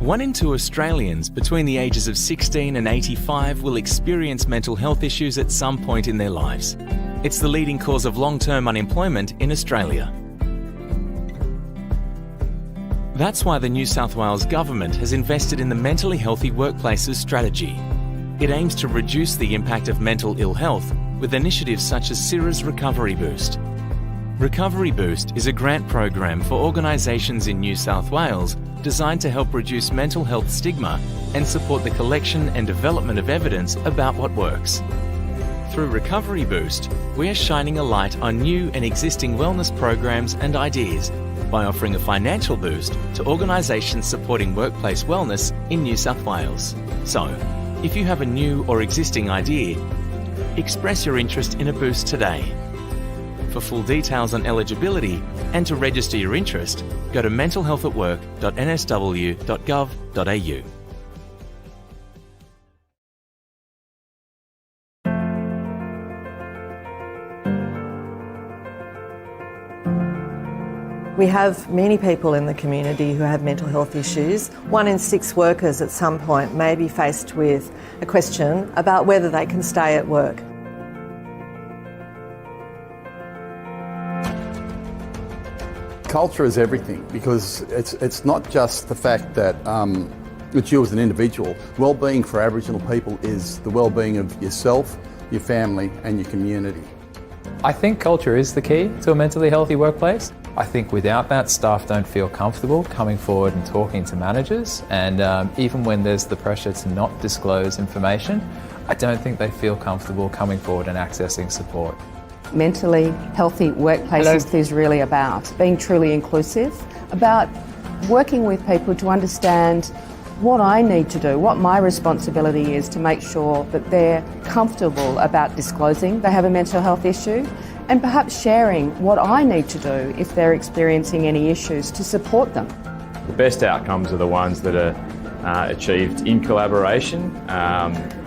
1 in 2 Australians between the ages of 16 and 85 will experience mental health issues at some point in their lives. It's the leading cause of long-term unemployment in Australia. That's why the New South Wales Government has invested in the Mentally Healthy Workplaces strategy. It aims to reduce the impact of mental ill health with initiatives such as SIRA's Recovery Boost. Recovery Boost is a grant program for organisations in New South Wales designed to help reduce mental health stigma and support the collection and development of evidence about what works. Through Recovery Boost, we are shining a light on new and existing wellness programs and ideas by offering a financial boost to organisations supporting workplace wellness in New South Wales. So, if you have a new or existing idea, express your interest in a boost today. For full details on eligibility and to register your interest, go to mentalhealthatwork.nsw.gov.au. We have many people in the community who have mental health issues. 1 in 6 workers at some point may be faced with a question about whether they can stay at work. Culture is everything, because it's not just the fact that it's you as an individual. Wellbeing for Aboriginal people is the wellbeing of yourself, your family and your community. I think culture is the key to a mentally healthy workplace. I think without that, staff don't feel comfortable coming forward and talking to managers, and even when there's the pressure to not disclose information, I don't think they feel comfortable coming forward and accessing support. Mentally healthy workplaces is really about being truly inclusive, about working with people to understand what I need to do, what my responsibility is to make sure that they're comfortable about disclosing they have a mental health issue, and perhaps sharing what I need to do if they're experiencing any issues to support them. The best outcomes are the ones that are achieved in collaboration,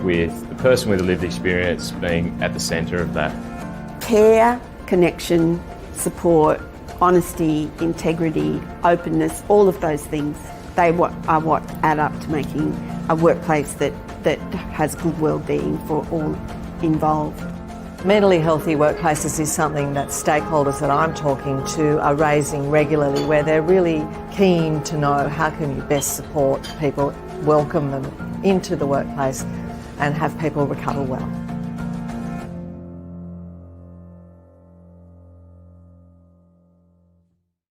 with the person with a lived experience being at the centre of that. Care, connection, support, honesty, integrity, openness, all of those things, they are what add up to making a workplace that has good wellbeing for all involved. Mentally healthy workplaces is something that stakeholders that I'm talking to are raising regularly, where they're really keen to know how can you best support people, welcome them into the workplace and have people recover well.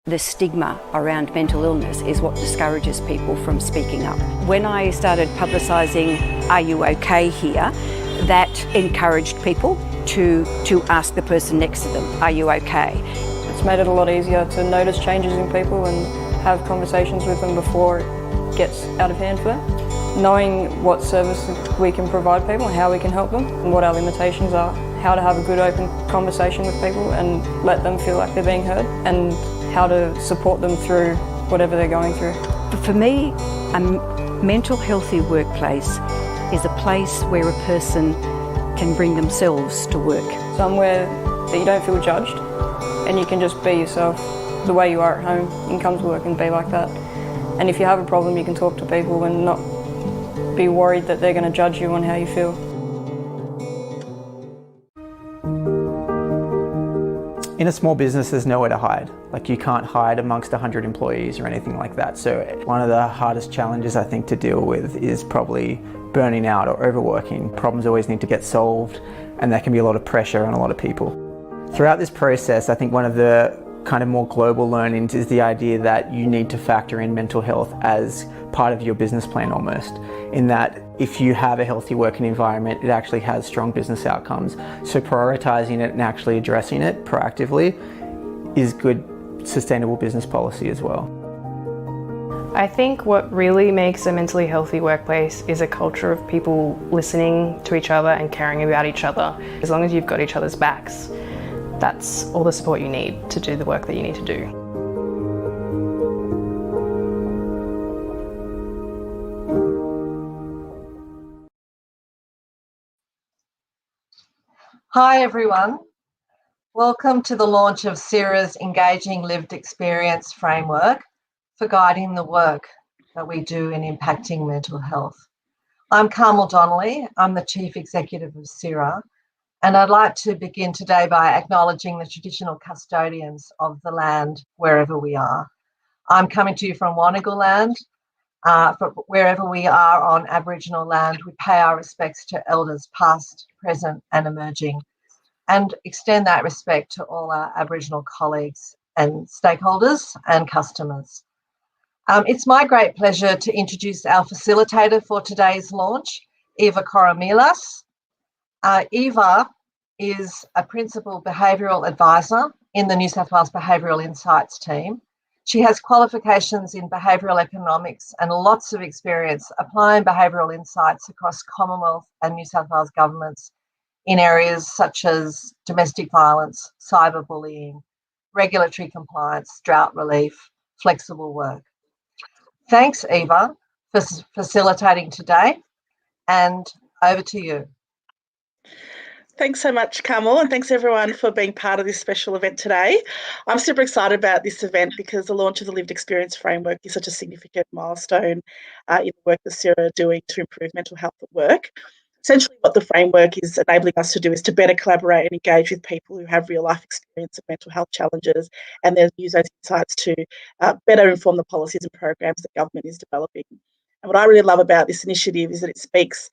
The stigma around mental illness is what discourages people from speaking up. When I started publicising "Are you okay here?", that encouraged people to ask the person next to them, "Are you okay?" It's made it a lot easier to notice changes in people and have conversations with them before it gets out of hand for them. Knowing what service we can provide people, how we can help them, and what our limitations are, how to have a good open conversation with people and let them feel like they're being heard, and how to support them through whatever they're going through. For me, a mental healthy workplace is a place where a person can bring themselves to work. Somewhere that you don't feel judged and you can just be yourself the way you are at home. You can come to work and be like that. And if you have a problem, you can talk to people and not be worried that they're going to judge you on how you feel. In a small business, there's nowhere to hide. Like, you can't hide amongst 100 employees or anything like that. So one of the hardest challenges I think to deal with is probably burning out or overworking. Problems always need to get solved, and there can be a lot of pressure on a lot of people. Throughout this process, I think one of the kind of more global learnings is the idea that you need to factor in mental health as part of your business plan almost, in that if you have a healthy working environment, it actually has strong business outcomes. So prioritising it and actually addressing it proactively is good, sustainable business policy as well. I think what really makes a mentally healthy workplace is a culture of people listening to each other and caring about each other. As long as you've got each other's backs, that's all the support you need to do the work that you need to do. Hi everyone, welcome to the launch of SIRA's Engaging Lived Experience Framework for Guiding the Work that we do in impacting mental health. I'm Carmel Donnelly. I'm the Chief Executive of SIRA, and I'd like to begin today by acknowledging the traditional custodians of the land wherever we are. I'm coming to you from Wanigal land. Wherever we are on Aboriginal land, we pay our respects to elders past, present and emerging, and extend that respect to all our Aboriginal colleagues and stakeholders and customers. It's my great pleasure to introduce our facilitator for today's launch, Eva Koromilas. Eva is a Principal Behavioural Advisor in the New South Wales Behavioural Insights team. She has qualifications in behavioural economics and lots of experience applying behavioural insights across Commonwealth and New South Wales governments in areas such as domestic violence, cyberbullying, regulatory compliance, drought relief, flexible work. Thanks, Eva, for facilitating today, and over to you. Thanks so much, Carmel, and thanks everyone for being part of this special event today. I'm super excited about this event because the launch of the Lived Experience Framework is such a significant milestone in the work that SIRA are doing to improve mental health at work. Essentially, what the framework is enabling us to do is to better collaborate and engage with people who have real life experience of mental health challenges, and then use those insights to better inform the policies and programs that government is developing. And what I really love about this initiative is that it speaks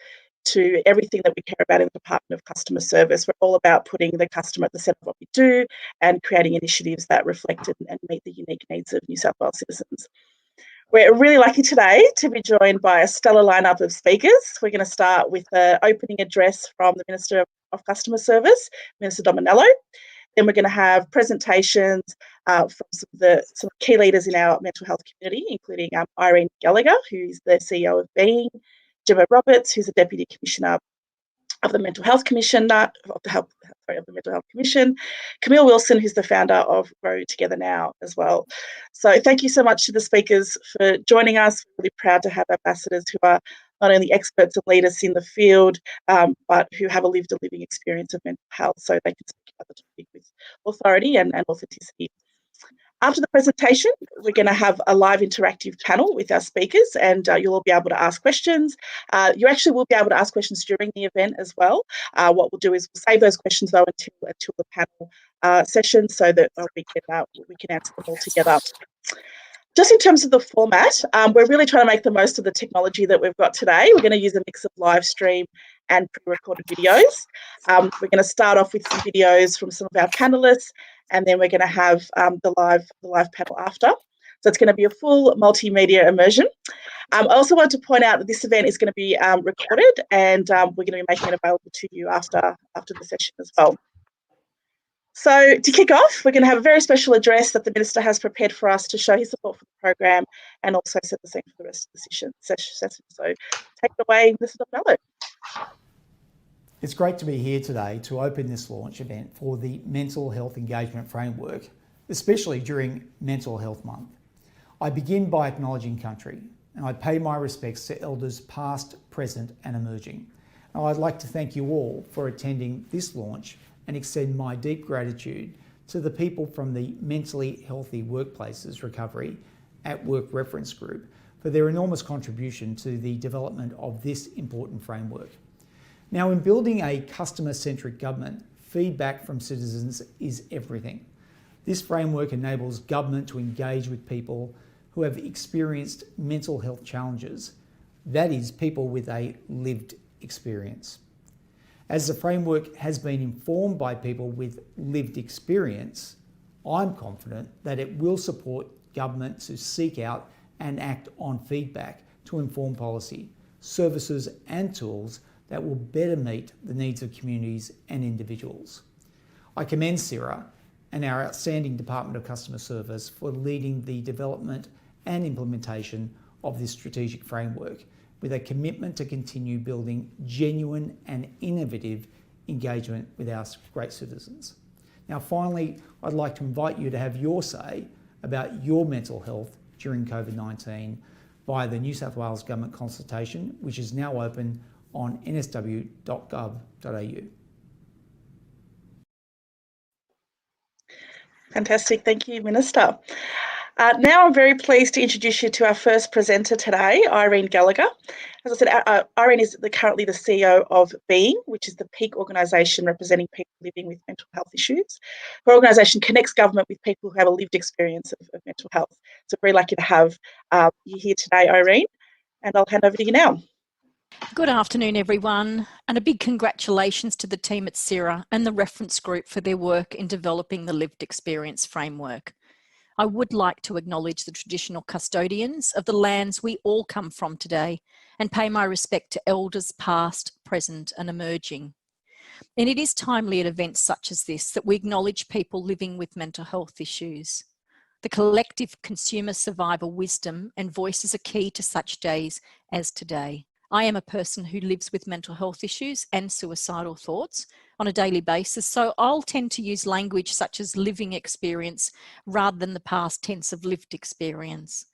to everything that we care about in the Department of Customer Service. We're all about putting the customer at the centre of what we do and creating initiatives that reflect and meet the unique needs of New South Wales citizens. We're really lucky today to be joined by a stellar lineup of speakers. We're going to start with an opening address from the Minister of Customer Service, Minister Dominello. Then we're going to have presentations from some key leaders in our mental health community, including Irene Gallagher, who's the CEO of Being, Gemma Roberts, who's the Deputy Commissioner of the Mental Health Commission, Camille Wilson, who's the founder of Grow Together Now as well. So thank you so much to the speakers for joining us. We're really proud to have ambassadors who are not only experts and leaders in the field, but who have a lived and living experience of mental health, so they can speak about the topic with authority and authenticity. After the presentation, we're going to have a live interactive panel with our speakers, and you'll all be able to ask questions. You actually will be able to ask questions during the event as well. What we'll do is we'll save those questions though until the panel session, so that we can answer them all together. Just in terms of the format, we're really trying to make the most of the technology that we've got today. We're going to use a mix of live stream and pre-recorded videos. We're going to start off with some videos from some of our panellists, and then we're going to have the live panel after. So it's going to be a full multimedia immersion. I also want to point out that this event is going to be recorded, and we're going to be making it available to you after the session as well. So to kick off, we're going to have a very special address that the Minister has prepared for us to show his support for the program and also set the scene for the rest of the session. So take it away, Mr. Dominello. It's great to be here today to open this launch event for the Mental Health Engagement Framework, especially during Mental Health Month. I begin by acknowledging country, and I pay my respects to elders past, present and emerging. And I'd like to thank you all for attending this launch and extend my deep gratitude to the people from the Mentally Healthy Workplaces Recovery at Work Reference Group for their enormous contribution to the development of this important framework. Now, in building a customer-centric government, feedback from citizens is everything. This framework enables government to engage with people who have experienced mental health challenges, that is, people with a lived experience. As the framework has been informed by people with lived experience, I'm confident that it will support government to seek out and act on feedback to inform policy, services and tools that will better meet the needs of communities and individuals. I commend SIRA and our outstanding Department of Customer Service for leading the development and implementation of this strategic framework, with a commitment to continue building genuine and innovative engagement with our great citizens. Now, finally, I'd like to invite you to have your say about your mental health during COVID-19 via the New South Wales Government consultation, which is now open on nsw.gov.au. Fantastic, thank you, Minister. Now I'm very pleased to introduce you to our first presenter today, Irene Gallagher. As I said, Irene is currently the CEO of Being, which is the peak organisation representing people living with mental health issues. Her organisation connects government with people who have a lived experience of mental health. So very lucky to have you here today, Irene, and I'll hand over to you now. Good afternoon, everyone, and a big congratulations to the team at SIRA and the reference group for their work in developing the lived experience framework. I would like to acknowledge the traditional custodians of the lands we all come from today and pay my respect to elders past, present and emerging. And it is timely at events such as this that we acknowledge people living with mental health issues. The collective consumer survivor wisdom and voices are key to such days as today. I am a person who lives with mental health issues and suicidal thoughts on a daily basis, so I'll tend to use language such as living experience rather than the past tense of lived experience.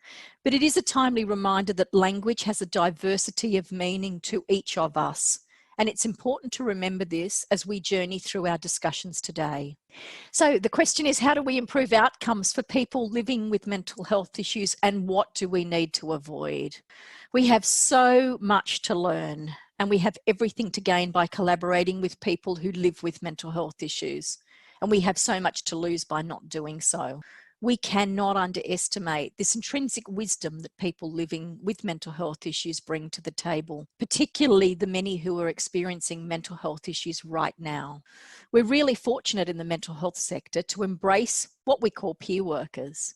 But it is a timely reminder that language has a diversity of meaning to each of us, and it's important to remember this as we journey through our discussions today. So the question is, how do we improve outcomes for people living with mental health issues, and what do we need to avoid? We have so much to learn, and we have everything to gain by collaborating with people who live with mental health issues. And we have so much to lose by not doing so. We cannot underestimate this intrinsic wisdom that people living with mental health issues bring to the table, particularly the many who are experiencing mental health issues right now. We're really fortunate in the mental health sector to embrace what we call peer workers,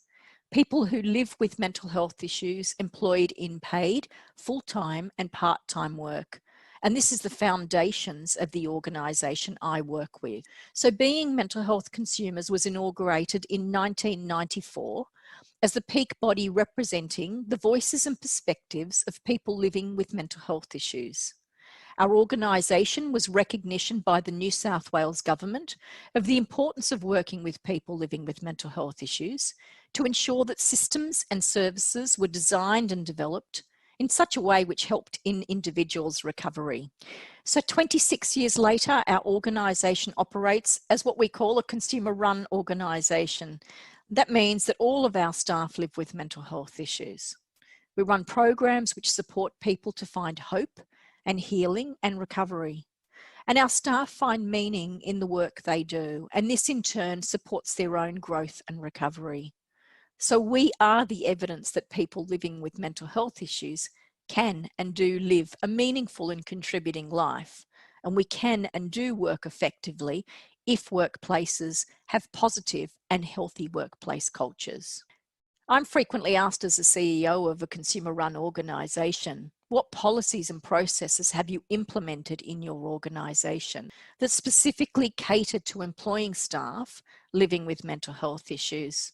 people who live with mental health issues employed in paid, full-time and part-time work. And this is the foundations of the organisation I work with. So Being Mental Health Consumers was inaugurated in 1994 as the peak body representing the voices and perspectives of people living with mental health issues. Our organisation was recognition by the New South Wales Government of the importance of working with people living with mental health issues to ensure that systems and services were designed and developed in such a way which helped in individuals' recovery. So 26 years later, our organisation operates as what we call a consumer-run organisation. That means that all of our staff live with mental health issues. We run programs which support people to find hope and healing and recovery. And our staff find meaning in the work they do, and this in turn supports their own growth and recovery. So we are the evidence that people living with mental health issues can and do live a meaningful and contributing life. And we can and do work effectively if workplaces have positive and healthy workplace cultures. I'm frequently asked as a CEO of a consumer-run organisation, what policies and processes have you implemented in your organisation that specifically cater to employing staff living with mental health issues?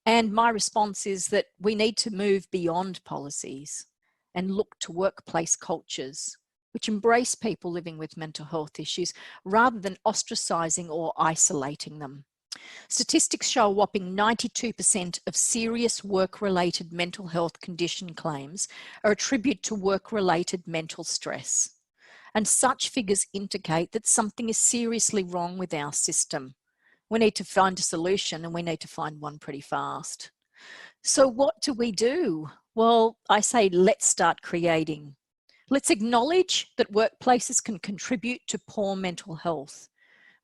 And my response is that we need to move beyond policies and look to workplace cultures which embrace people living with mental health issues rather than ostracising or isolating them. Statistics show a whopping 92% of serious work-related mental health condition claims are attributed to work-related mental stress. And such figures indicate that something is seriously wrong with our system. We need to find a solution, and we need to find one pretty fast. So what do we do? Well, I say let's start creating. Let's acknowledge that workplaces can contribute to poor mental health.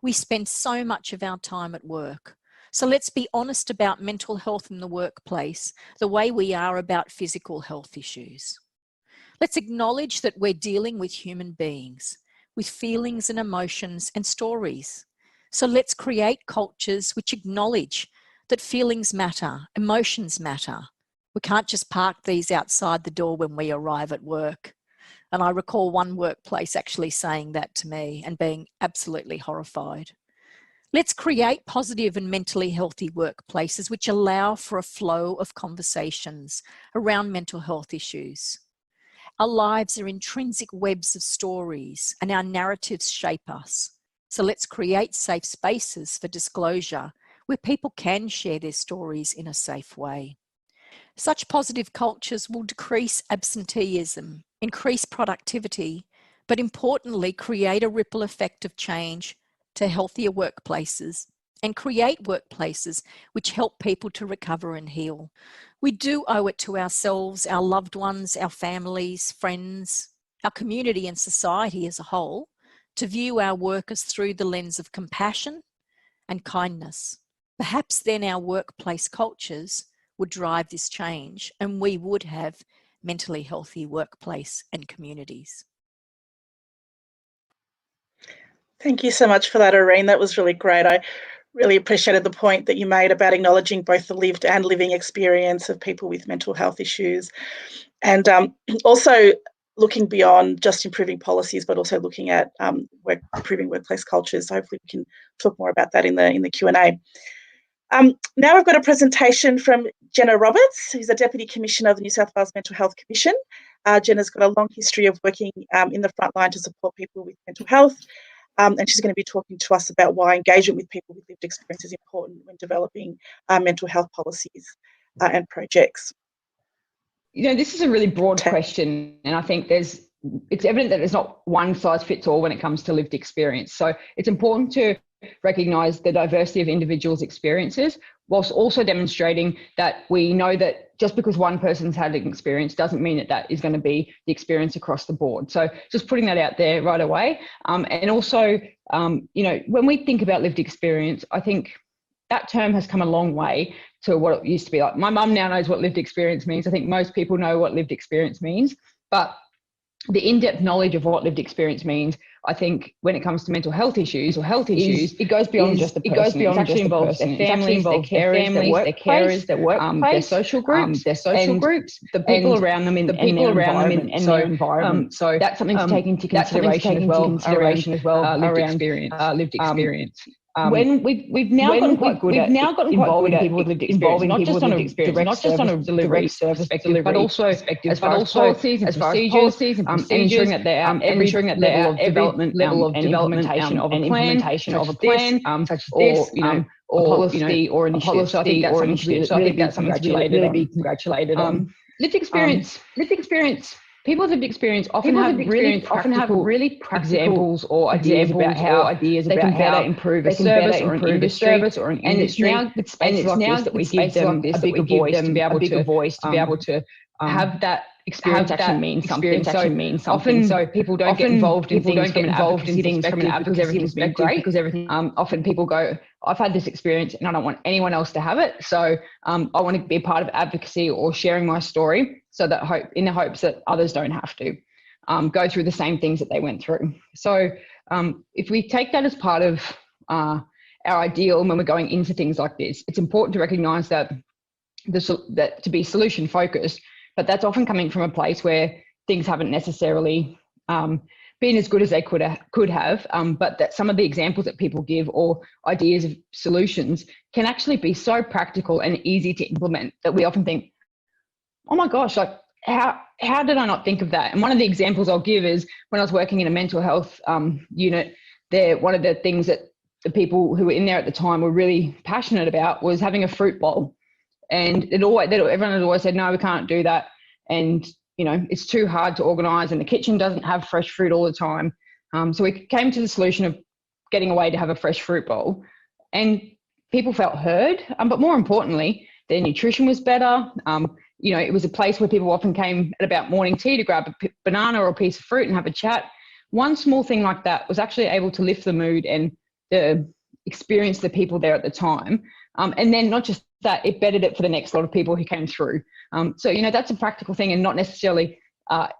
We spend so much of our time at work. So let's be honest about mental health in the workplace the way we are about physical health issues. Let's acknowledge that we're dealing with human beings, with feelings and emotions and stories. So let's create cultures which acknowledge that feelings matter, emotions matter. We can't just park these outside the door when we arrive at work. And I recall one workplace actually saying that to me and being absolutely horrified. Let's create positive and mentally healthy workplaces which allow for a flow of conversations around mental health issues. Our lives are intrinsic webs of stories, and our narratives shape us. So let's create safe spaces for disclosure where people can share their stories in a safe way. Such positive cultures will decrease absenteeism, increase productivity, but importantly, create a ripple effect of change to healthier workplaces and create workplaces which help people to recover and heal. We do owe it to ourselves, our loved ones, our families, friends, our community and society as a whole to view our workers through the lens of compassion and kindness. Perhaps then our workplace cultures would drive this change and we would have mentally healthy workplace and communities. Thank you so much for that, Irene. That was really great. I really appreciated the point that you made about acknowledging both the lived and living experience of people with mental health issues, and also looking beyond just improving policies, but also looking at improving workplace cultures. So hopefully we can talk more about that in the Q&A. Now I've got a presentation from Jenna Roberts, who's a Deputy Commissioner of the New South Wales Mental Health Commission. Jenna's got a long history of working in the front line to support people with mental health. And she's going to be talking to us about why engagement with people with lived experience is important when developing mental health policies and projects. This is a really broad question, and I think it's evident that there's not one size fits all when it comes to lived experience. So it's important to recognise the diversity of individuals' experiences, whilst also demonstrating that we know that just because one person's had an experience doesn't mean that is going to be the experience across the board. So just putting that out there right away. And also, when we think about lived experience, I think that term has come a long way to what it used to be. Like my mum now knows what lived experience means. I think most people know what lived experience means, but the in-depth knowledge of what lived experience means, I think, when it comes to mental health issues, it goes beyond just the person. It goes beyond just the person. It actually involves their families, their carers, their workplace, their social groups, the people around them and their environment. So that's something to take into consideration as well around lived experience. We've now gotten quite good at involving people with lived experience, not just on a delivery service perspective, but also as far as policies and procedures, and ensuring that there every level of development and implementation of a plan, such as this, or policy or initiative. So I think that's something to really be congratulated on. Lived experience. People with lived experience often have really practical examples or ideas about how they can better improve a service or an industry. And it's spaces like this that we give them a bigger voice to be able to have that experience actually mean something. So people don't get involved in things from an advocacy perspective. Often people go, I've had this experience and I don't want anyone else to have it. So I want to be a part of advocacy or sharing my story, so that in the hopes that others don't have to go through the same things that they went through. So if we take that as part of our ideal when we're going into things like this, it's important to recognise that to be solution focused, but that's often coming from a place where things haven't necessarily been as good as they could have, but that some of the examples that people give or ideas of solutions can actually be so practical and easy to implement that we often think, oh my gosh, like how did I not think of that? And one of the examples I'll give is when I was working in a mental health unit, one of the things that the people who were in there at the time were really passionate about was having a fruit bowl. And everyone had always said, no, we can't do that. And, it's too hard to organise and the kitchen doesn't have fresh fruit all the time. So we came to the solution of getting a way to have a fresh fruit bowl. And people felt heard, but more importantly, their nutrition was better. It was a place where people often came at about morning tea to grab a banana or a piece of fruit and have a chat. One small thing like that was actually able to lift the mood and the experience of the people there at the time. And then not just that, it bettered it for the next lot of people who came through. So, that's a practical thing and not necessarily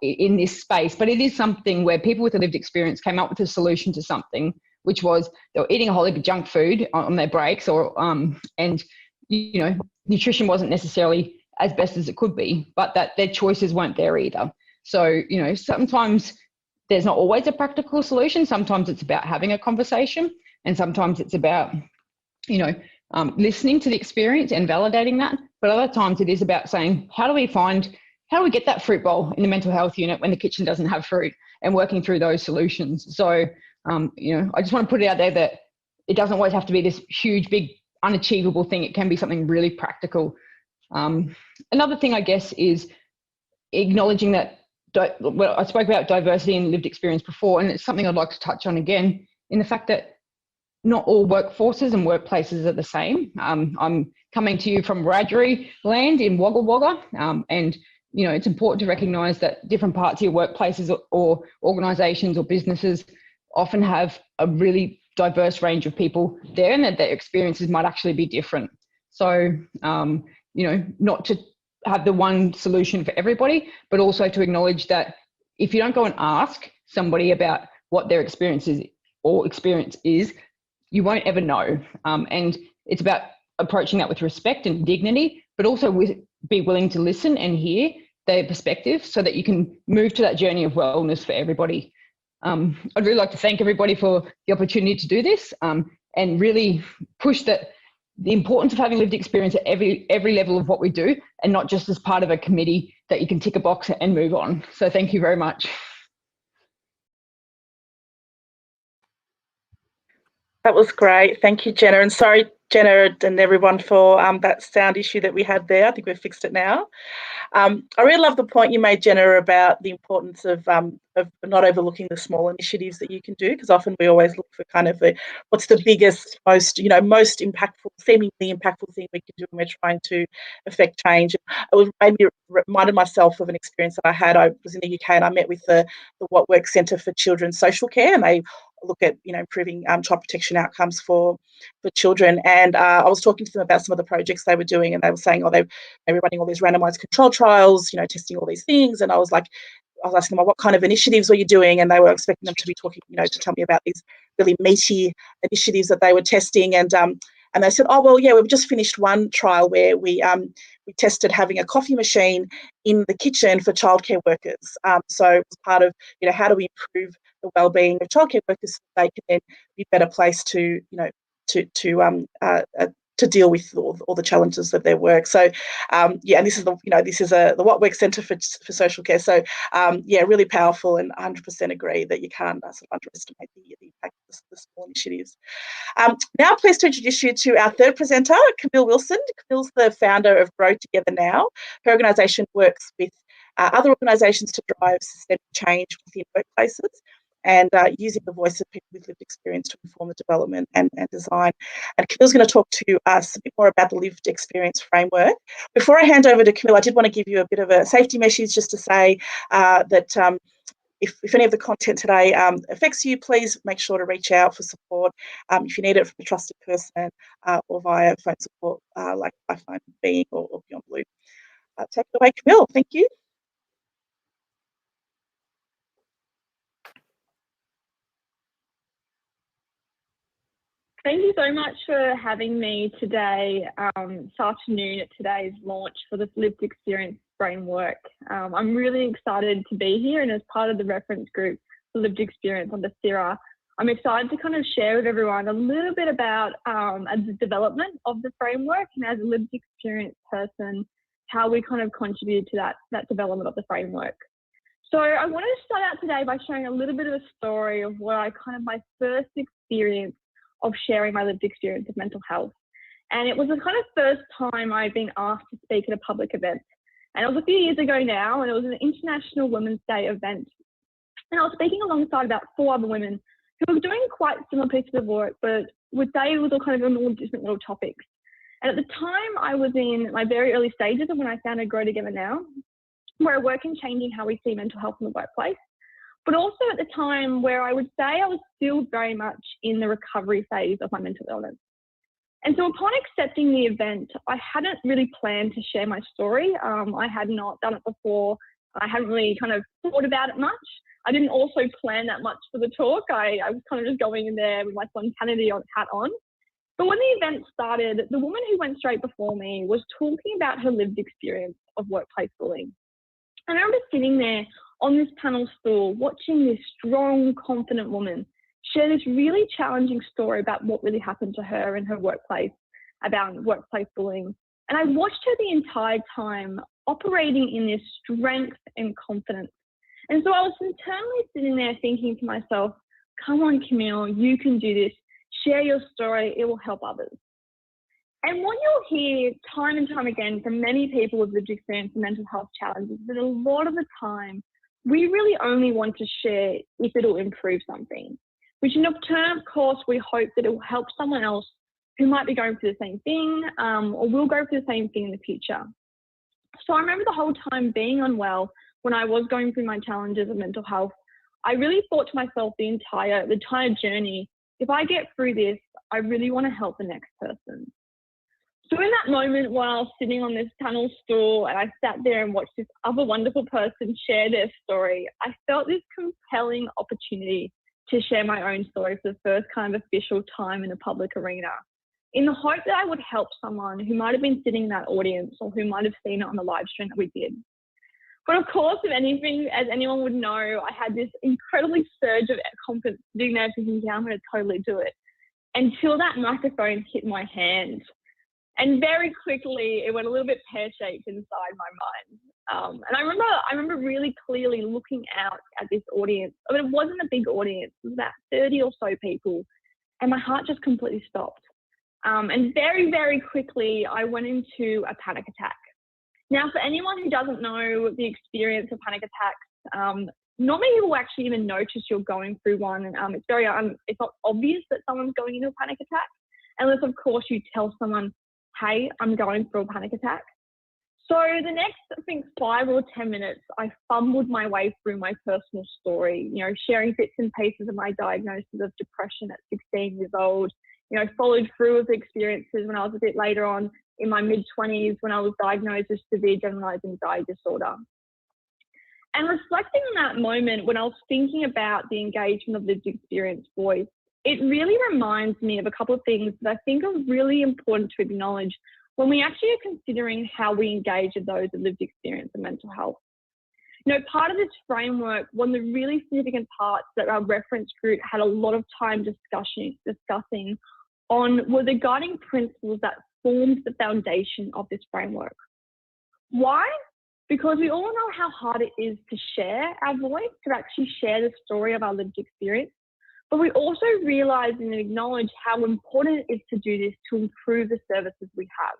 in this space, but it is something where people with a lived experience came up with a solution to something, which was they were eating a whole heap of junk food on their breaks and nutrition wasn't necessarily as best as it could be, but that their choices weren't there either. So, sometimes there's not always a practical solution. Sometimes it's about having a conversation, and sometimes it's about, listening to the experience and validating that. But other times it is about saying, how do we get that fruit bowl in the mental health unit when the kitchen doesn't have fruit, and working through those solutions. So, I just want to put it out there that it doesn't always have to be this huge, big, unachievable thing. It can be something really practical. Another thing, I guess, is acknowledging that, I spoke about diversity and lived experience before, and it's something I'd like to touch on again, in the fact that not all workforces and workplaces are the same. I'm coming to you from Wiradjuri land in Wagga Wagga, and it's important to recognise that different parts of your workplaces or organisations or businesses often have a really diverse range of people there, and that their experiences might actually be different. So, not to have the one solution for everybody, but also to acknowledge that if you don't go and ask somebody about what their experience is, you won't ever know. And it's about approaching that with respect and dignity, but also be willing to listen and hear their perspective so that you can move to that journey of wellness for everybody. I'd really like to thank everybody for the opportunity to do this, and really push the importance of having lived experience at every level of what we do, and not just as part of a committee that you can tick a box and move on. So thank you very much. That was great. Thank you, Jenna. And sorry, Jenna and everyone, for that sound issue that we had there. I think we've fixed it now. I really love the point you made, Jenna, about the importance of not overlooking the small initiatives that you can do, because often we always look for kind of what's the biggest, most impactful, seemingly impactful thing we can do when we're trying to affect change. It made me reminded myself of an experience that I had. I was in the UK and I met with the What Works Centre for Children's Social Care, and they look at improving child protection outcomes for children. And I was talking to them about some of the projects they were doing, and they were saying, they were running all these randomised control trials, testing all these things. And I was asking them, what kind of initiatives were you doing? And they were expecting them to be talking, to tell me about these really meaty initiatives that they were testing. And they said, oh, well, yeah, we've just finished one trial where we tested having a coffee machine in the kitchen for childcare workers. So it was part of, how do we improve the well-being of childcare workers so they can then be better placed to deal with all the challenges of their work. So, and this is the What Works Centre for Social Care. So, really powerful, and 100% agree that you can't sort of underestimate the impact of the small initiatives. Now, I'm pleased to introduce you to our third presenter, Camille Wilson. Camille's the founder of Grow Together Now. Her organisation works with other organisations to drive systemic change within workplaces, and using the voice of people with lived experience to inform the development and design. And Camille's going to talk to us a bit more about the lived experience framework. Before I hand over to Camille, I did want to give you a bit of a safety message, just to say that if any of the content today affects you, please make sure to reach out for support if you need it from a trusted person or via phone support like Lifeline Being or Beyond Blue. Take it away, Camille. Thank you. Thank you so much for having me today, this afternoon, at today's launch for this lived experience framework. I'm really excited to be here, and as part of the reference group for lived experience under SIRA, I'm excited to kind of share with everyone a little bit about the development of the framework, and as a lived experience person, how we kind of contribute to that development of the framework. So I wanted to start out today by sharing a little bit of a story of my first experience of sharing my lived experience of mental health. And it was the kind of first time I'd been asked to speak at a public event. And it was a few years ago now, and it was an International Women's Day event. And I was speaking alongside about 4 other women who were doing quite similar pieces of work, but they were all kind of on all different little topics. And at the time, I was in my very early stages of when I founded Grow Together Now, where I work in changing how we see mental health in the workplace, but also at the time where I would say I was still very much in the recovery phase of my mental illness. And so upon accepting the event, I hadn't really planned to share my story. I had not done it before. I hadn't really kind of thought about it much. I didn't also plan that much for the talk. I was kind of just going in there with my spontaneity hat on. But when the event started, the woman who went straight before me was talking about her lived experience of workplace bullying. And I remember sitting there on this panel stool, watching this strong, confident woman share this really challenging story about what really happened to her in her workplace, about workplace bullying. And I watched her the entire time operating in this strength and confidence. And so I was internally sitting there thinking to myself, come on, Camille, you can do this. Share your story, it will help others. And what you'll hear time and time again from many people with lived experience and mental health challenges is that a lot of the time, we really only want to share if it'll improve something. which in turn, of course, we hope that it will help someone else who might be going through the same thing or will go through the same thing in the future. So I remember the whole time being unwell when I was going through my challenges of mental health. I really thought to myself the entire journey, if I get through this, I really want to help the next person. So in that moment while I was sitting on this tunnel stool and I sat there and watched this other wonderful person share their story, I felt this compelling opportunity to share my own story for the first kind of official time in a public arena, in the hope that I would help someone who might have been sitting in that audience or who might have seen it on the live stream that we did. But of course, if anything, as anyone would know, I had this incredibly surge of confidence sitting there thinking, yeah, I'm going to totally do it, until that microphone hit my hand. And very quickly, it went a little bit pear-shaped inside my mind. And I remember really clearly looking out at this audience. I mean, it wasn't a big audience. It was about 30 or so people. And my heart just completely stopped. And very, very quickly, I went into a panic attack. Now, for anyone who doesn't know the experience of panic attacks, not many people actually even notice you're going through one. It's not obvious that someone's going into a panic attack, unless, of course, you tell someone, hey, I'm going through a panic attack. So the next, I think, 5 or 10 minutes, I fumbled my way through my personal story, sharing bits and pieces of my diagnosis of depression at 16 years old, followed through with experiences when I was a bit later on in my mid-20s when I was diagnosed with severe generalized anxiety disorder. And reflecting on that moment when I was thinking about the engagement of lived experience voice, it really reminds me of a couple of things that I think are really important to acknowledge when we actually are considering how we engage with those with lived experience and mental health. Part of this framework, one of the really significant parts that our reference group had a lot of time discussing on were the guiding principles that formed the foundation of this framework. Why? Because we all know how hard it is to share our voice, to actually share the story of our lived experience. But we also realise and acknowledge how important it is to do this to improve the services we have.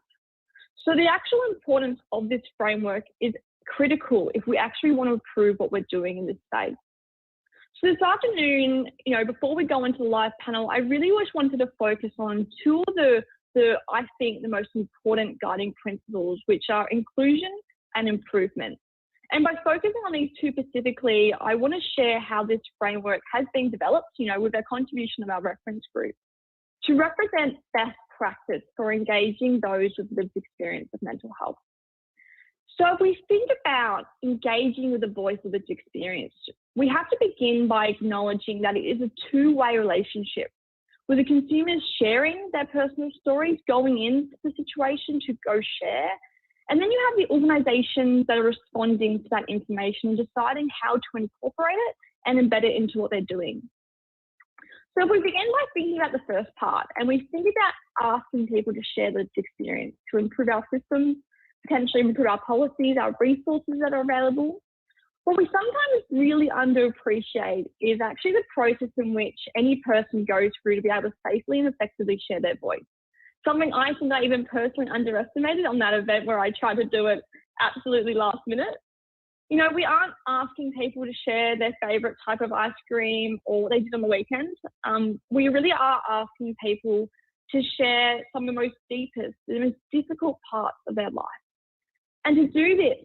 So the actual importance of this framework is critical if we actually want to improve what we're doing in this space. So this afternoon, before we go into the live panel, I really just wanted to focus on two of I think, the most important guiding principles, which are inclusion and improvement. And by focusing on these two specifically, I want to share how this framework has been developed, with the contribution of our reference group, to represent best practice for engaging those with lived experience of mental health. So if we think about engaging with the voice of lived experience, we have to begin by acknowledging that it is a two-way relationship, with the consumers sharing their personal stories, going into the situation to go share, and then you have the organisations that are responding to that information and deciding how to incorporate it and embed it into what they're doing. So if we begin by thinking about the first part, and we think about asking people to share lived experience to improve our systems, potentially improve our policies, our resources that are available, what we sometimes really underappreciate is actually the process in which any person goes through to be able to safely and effectively share their voice. Something I think I even personally underestimated on that event where I tried to do it absolutely last minute. We aren't asking people to share their favourite type of ice cream or what they did on the weekend. We really are asking people to share some of the most deepest, the most difficult parts of their life. And to do this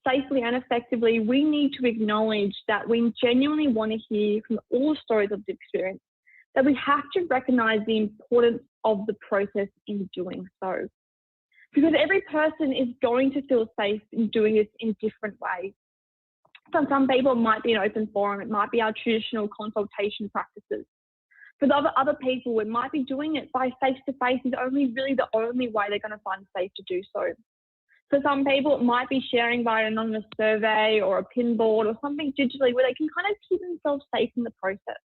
safely and effectively, we need to acknowledge that we genuinely want to hear from all stories of the experience, that we have to recognise the importance of the process in doing so. Because every person is going to feel safe in doing this in different ways. For some people, it might be an open forum, it might be our traditional consultation practices. For other people, it might be doing it by face-to-face is really the only way they're going to find safe to do so. For some people, it might be sharing via an anonymous survey or a pin board or something digitally where they can kind of keep themselves safe in the process.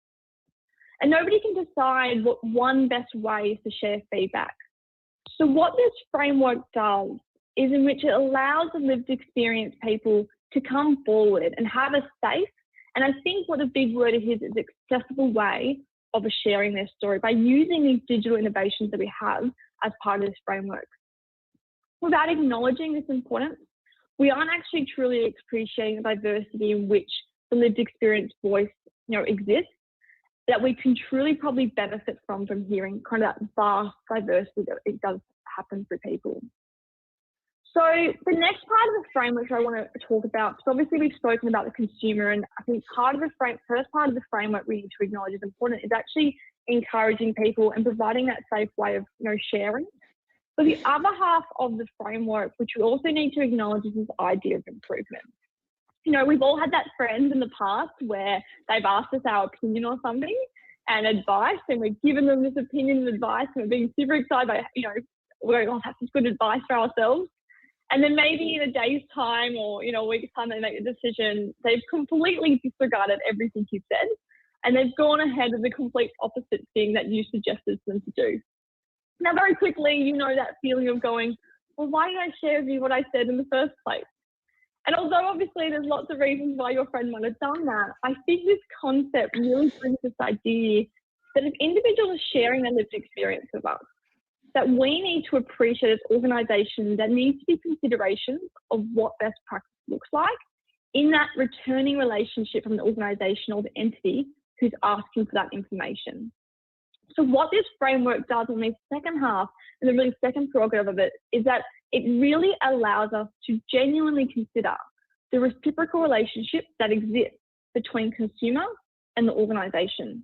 And nobody can decide what one best way is to share feedback. So what this framework does is in which it allows the lived experience people to come forward and have a safe, and I think what the big word is accessible way of sharing their story by using these digital innovations that we have as part of this framework. Without acknowledging this importance, we aren't actually truly appreciating the diversity in which the lived experience voice, exists. that we can truly probably benefit from hearing kind of that vast diversity that it does happen for people. So the next part of the framework I want to talk about, so obviously we've spoken about the consumer, and I think first part of the framework we need to acknowledge is important is actually encouraging people and providing that safe way of sharing. But the other half of the framework, which we also need to acknowledge, is this idea of improvement. We've all had that friend in the past where they've asked us our opinion on something and advice, and we've given them this opinion and advice, and we're being super excited by, we're going to have some good advice for ourselves. And then maybe in a day's time or, a week's time, they make a decision, they've completely disregarded everything you've said, and they've gone ahead with the complete opposite thing that you suggested them to do. Now, very quickly, that feeling of going, well, why did I share with you what I said in the first place? And although obviously there's lots of reasons why your friend might have done that, I think this concept really brings this idea that if individuals are sharing their lived experience with us, that we need to appreciate as organisations there needs to be considerations of what best practice looks like in that returning relationship from the organisation or the entity who's asking for that information. So what this framework does in the second half, and the really second prerogative of it, is that it really allows us to genuinely consider the reciprocal relationship that exists between consumer and the organisation.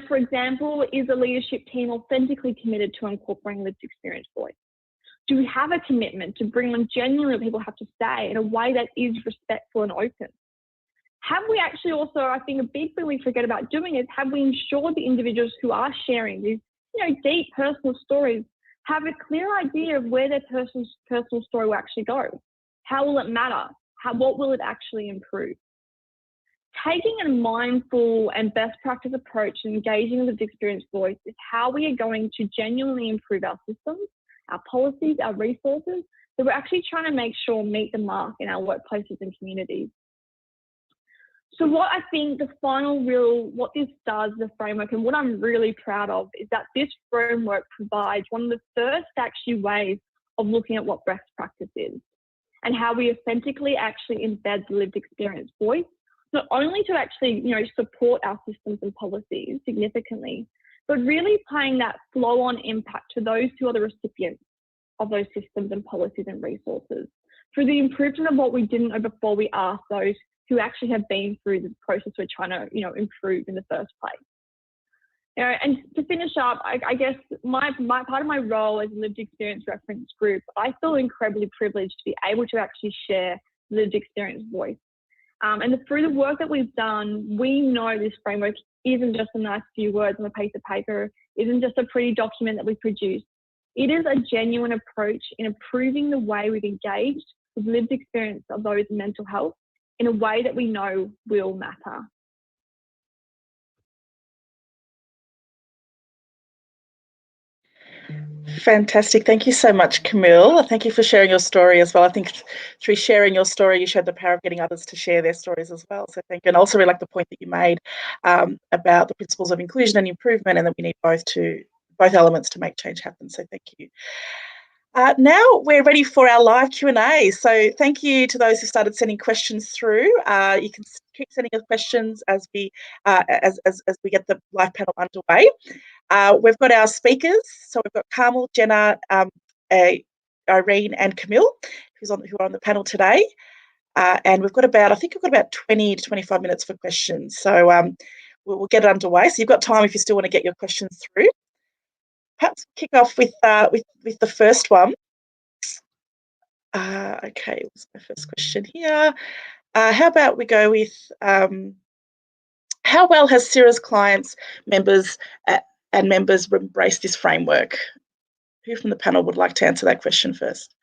For example, is the leadership team authentically committed to incorporating lived experience voice? Do we have a commitment to bring on genuinely what people have to say in a way that is respectful and open? Have we actually also, I think a big thing we forget about doing is, have we ensured the individuals who are sharing these, deep personal stories have a clear idea of where their personal story will actually go? How will it matter? What will it actually improve? Taking a mindful and best practice approach and engaging with lived experience voice is how we are going to genuinely improve our systems, our policies, our resources, that we're actually trying to make sure meet the mark in our workplaces and communities. So what I think what this does, the framework, and what I'm really proud of is that this framework provides one of the first actually ways of looking at what best practice is and how we authentically actually embed the lived experience voice, not only to actually, support our systems and policies significantly, but really playing that flow-on impact to those who are the recipients of those systems and policies and resources through the improvement of what we didn't know before we asked those who actually have been through the process we're trying to, improve in the first place. And to finish up, I guess my part of my role as a lived experience reference group, I feel incredibly privileged to be able to actually share lived experience voice. And through the work that we've done, we know this framework isn't just a nice few words on a piece of paper, isn't just a pretty document that we produce. It is a genuine approach in improving the way we've engaged with lived experience of those in mental health in a way that we know will matter. Fantastic. Thank you so much, Camille. Thank you for sharing your story as well. I think through sharing your story, you showed the power of getting others to share their stories as well. So thank you. And also really like the point that you made about the principles of inclusion and improvement, and that we need both elements to make change happen. So thank you. Now we're ready for our live Q&A. So thank you to those who started sending questions through. You can keep sending us questions as we get the live panel underway. We've got our speakers. So we've got Carmel, Jenna, Irene, and Camille, who are on the panel today. And we've got about 20 to 25 minutes for questions. So we'll get it underway. So you've got time if you still want to get your questions through. Perhaps kick off with the first one. Okay, what's my first question here? How about we go with how well has SIRA's clients, members embraced this framework? Who from the panel would like to answer that question first?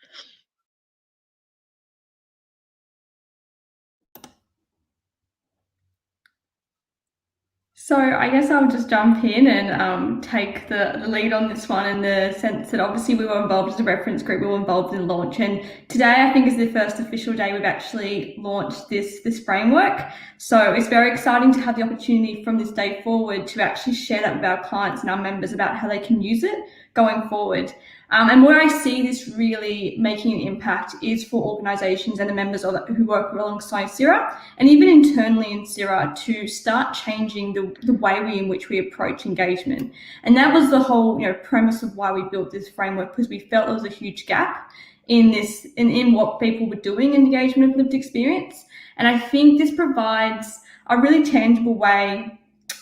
So I guess I'll just jump in and take the lead on this one, in the sense that obviously we were involved as a reference group, we were involved in the launch, and today I think is the first official day we've actually launched this framework. So it's very exciting to have the opportunity from this day forward to actually share that with our clients and our members about how they can use it going forward. And where I see this really making an impact is for organisations and the members of who work alongside SIRA, and even internally in SIRA, to start changing the way in which we approach engagement. And that was the whole premise of why we built this framework, because we felt there was a huge gap in this in what people were doing in engagement of lived experience. And I think this provides a really tangible way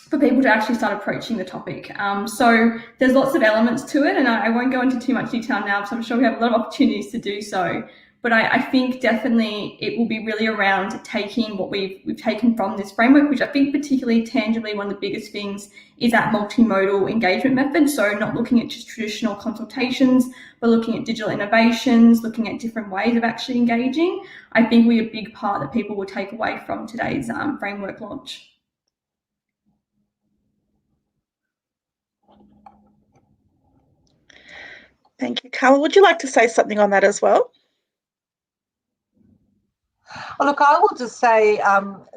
for people to actually start approaching the topic. So there's lots of elements to it, and I won't go into too much detail now because I'm sure we have a lot of opportunities to do so. But I think definitely it will be really around taking what we've taken from this framework, which I think particularly tangibly one of the biggest things is that multimodal engagement method. So not looking at just traditional consultations, but looking at digital innovations, looking at different ways of actually engaging. I think will be a big part that people will take away from today's framework launch. Thank you. Carla, would you like to say something on that as well? Well, look, I will just say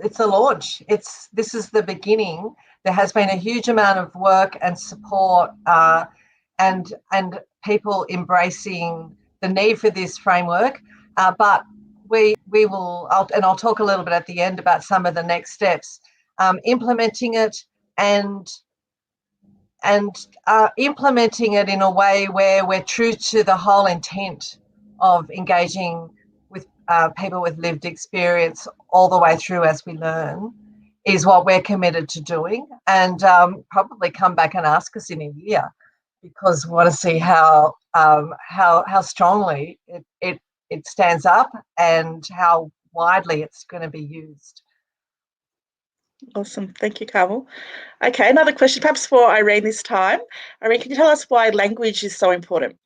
it's a launch. This is the beginning. There has been a huge amount of work and support and people embracing the need for this framework. But we will, I'll talk a little bit at the end about some of the next steps, implementing it and implementing it in a way where we're true to the whole intent of engaging with people with lived experience all the way through as we learn is what we're committed to doing. And probably come back and ask us in a year, because we want to see how strongly it stands up and how widely it's going to be used. Awesome. Thank you, Carmel. Okay, another question, perhaps for Irene this time. Irene, can you tell us why language is so important?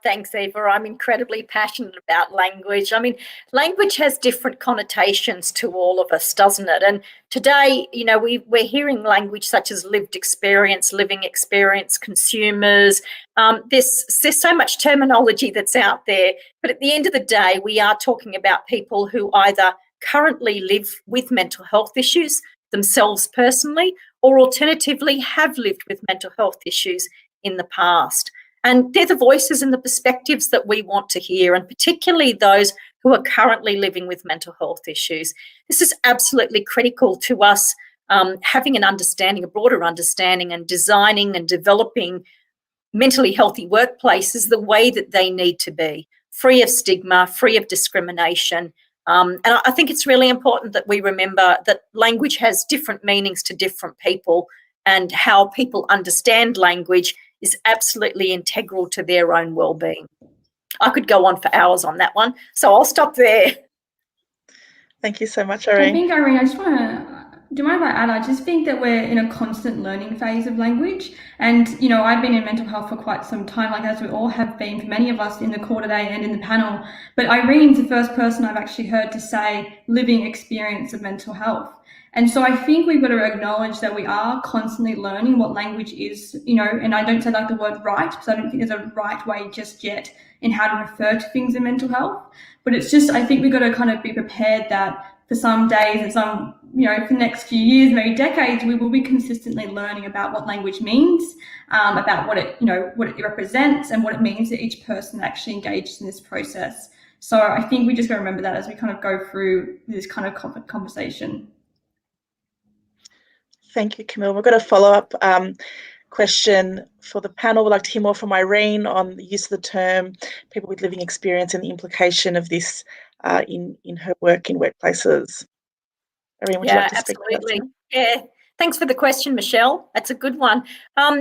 Thanks, Eva. I'm incredibly passionate about language. I mean, language has different connotations to all of us, doesn't it? And today, we're hearing language such as lived experience, living experience, consumers. There's so much terminology that's out there. But at the end of the day, we are talking about people who either currently live with mental health issues themselves personally, or alternatively have lived with mental health issues in the past. And they're the voices and the perspectives that we want to hear, and particularly those who are currently living with mental health issues. This is absolutely critical to us having an understanding, a broader understanding, and designing and developing mentally healthy workplaces the way that they need to be, free of stigma, free of discrimination. And I think it's really important that we remember that language has different meanings to different people, and how people understand language is absolutely integral to their own well-being. I could go on for hours on that one, so I'll stop there. Thank you so much, Irene. I think, Irene, I just want to, do you mind if I add? I just think that we're in a constant learning phase of language. And, I've been in mental health for quite some time, like as we all have been, for many of us in the call today and in the panel. But Irene's the first person I've actually heard to say living experience of mental health. And so I think we've got to acknowledge that we are constantly learning what language is, and I don't say like the word right, because I don't think there's a right way just yet in how to refer to things in mental health. But it's just, I think we've got to kind of be prepared that for some days and some, for the next few years, maybe decades, we will be consistently learning about what language means, about what it represents and what it means to each person that actually engages in this process. So I think we just got to remember that as we kind of go through this kind of conversation. Thank you, Camille. We've got a follow-up question for the panel. We'd like to hear more from Irene on the use of the term people with living experience and the implication of this in her work in workplaces. Irene, would you like to speak to that? Absolutely. Yeah. Thanks for the question, Michelle. That's a good one.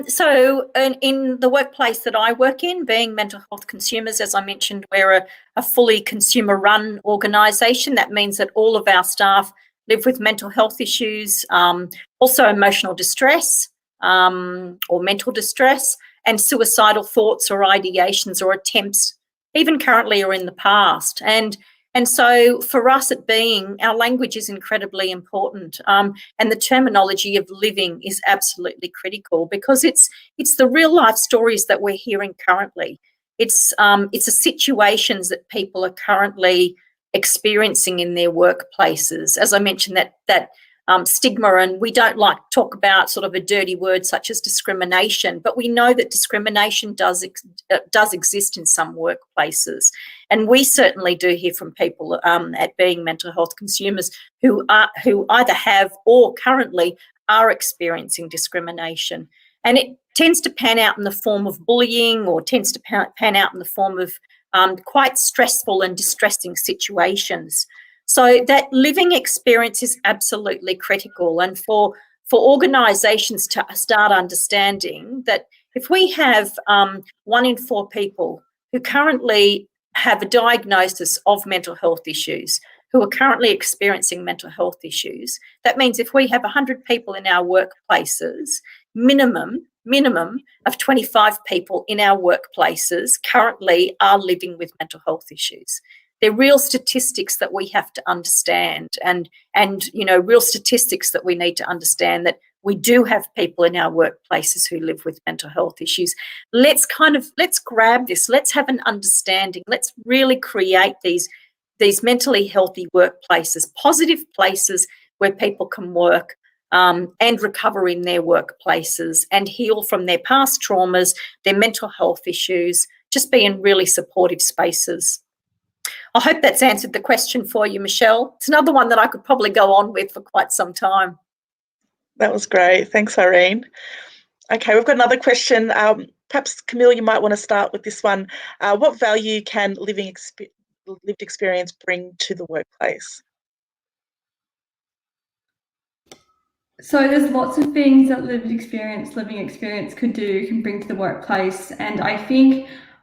So in the workplace that I work in, being mental health consumers, as I mentioned, we're a fully consumer-run organisation. That means that all of our staff live with mental health issues, also emotional distress or mental distress, and suicidal thoughts or ideations or attempts, even currently or in the past. And so for us our language is incredibly important, and the terminology of living is absolutely critical, because it's the real life stories that we're hearing currently. It's the situations that people are currently experiencing in their workplaces. As I mentioned, that stigma, and we don't like to talk about sort of a dirty word such as discrimination, but we know that discrimination does exist in some workplaces, and we certainly do hear from people at Being Mental Health consumers who either have or currently are experiencing discrimination, and it tends to pan out in the form of bullying, or tends to pan out in the form of quite stressful and distressing situations. So that living experience is absolutely critical, and for organisations to start understanding that if we have 1 in 4 people who currently have a diagnosis of mental health issues, who are currently experiencing mental health issues, that means if we have 100 people in our workplaces, minimum of 25 people in our workplaces currently are living with mental health issues. They're real statistics that we have to understand, and real statistics that we need to understand, that we do have people in our workplaces who live with mental health issues. Let's grab this. Let's have an understanding. Let's really create these mentally healthy workplaces, positive places where people can work and recover in their workplaces and heal from their past traumas, their mental health issues, just be in really supportive spaces. I hope that's answered the question for you, Michelle. It's another one that I could probably go on with for quite some time. That was great. Thanks, Irene. Okay, we've got another question. Perhaps, Camille, you might want to start with this one. What value can lived experience bring to the workplace? So there's lots of things that living experience can bring to the workplace, and I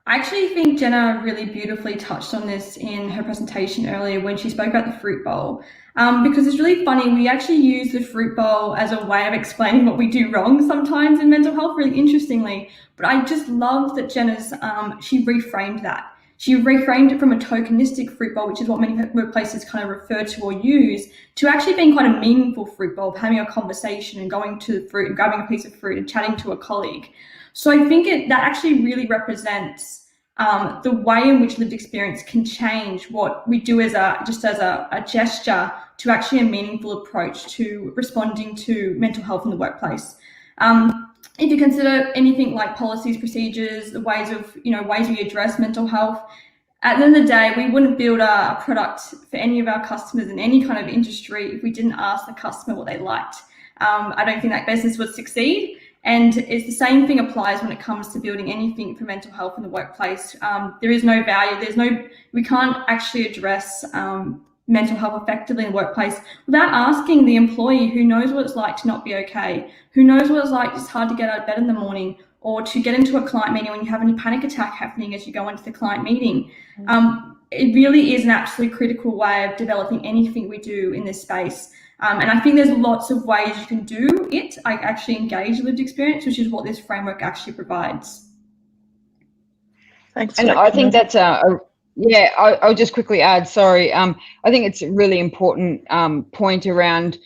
actually think Jenna really beautifully touched on this in her presentation earlier when she spoke about the fruit bowl. Because it's really funny, we actually use the fruit bowl as a way of explaining what we do wrong sometimes in mental health, really interestingly. But I just love that Jenna's, she reframed that. She reframed it from a tokenistic fruit bowl, which is what many workplaces kind of refer to or use, to actually being quite a meaningful fruit bowl, of having a conversation and going to the fruit and grabbing a piece of fruit and chatting to a colleague. So I think that actually really represents the way in which lived experience can change what we do as a gesture to actually a meaningful approach to responding to mental health in the workplace. If you consider anything like policies, procedures, the ways we address mental health, at the end of the day, we wouldn't build a product for any of our customers in any kind of industry if we didn't ask the customer what they liked. I don't think that business would succeed. And it's the same thing applies when it comes to building anything for mental health in the workplace. There is no value. We can't actually address mental health effectively in the workplace without asking the employee who knows what it's like to not be okay, who knows what it's like it's hard to get out of bed in the morning, or to get into a client meeting when you have a panic attack happening as you go into the client meeting. It really is an absolutely critical way of developing anything we do in this space. And I think there's lots of ways you can do it. I actually engage lived experience, which is what this framework actually provides. Thanks. And I think that's I'll just quickly add, sorry. I think it's a really important point around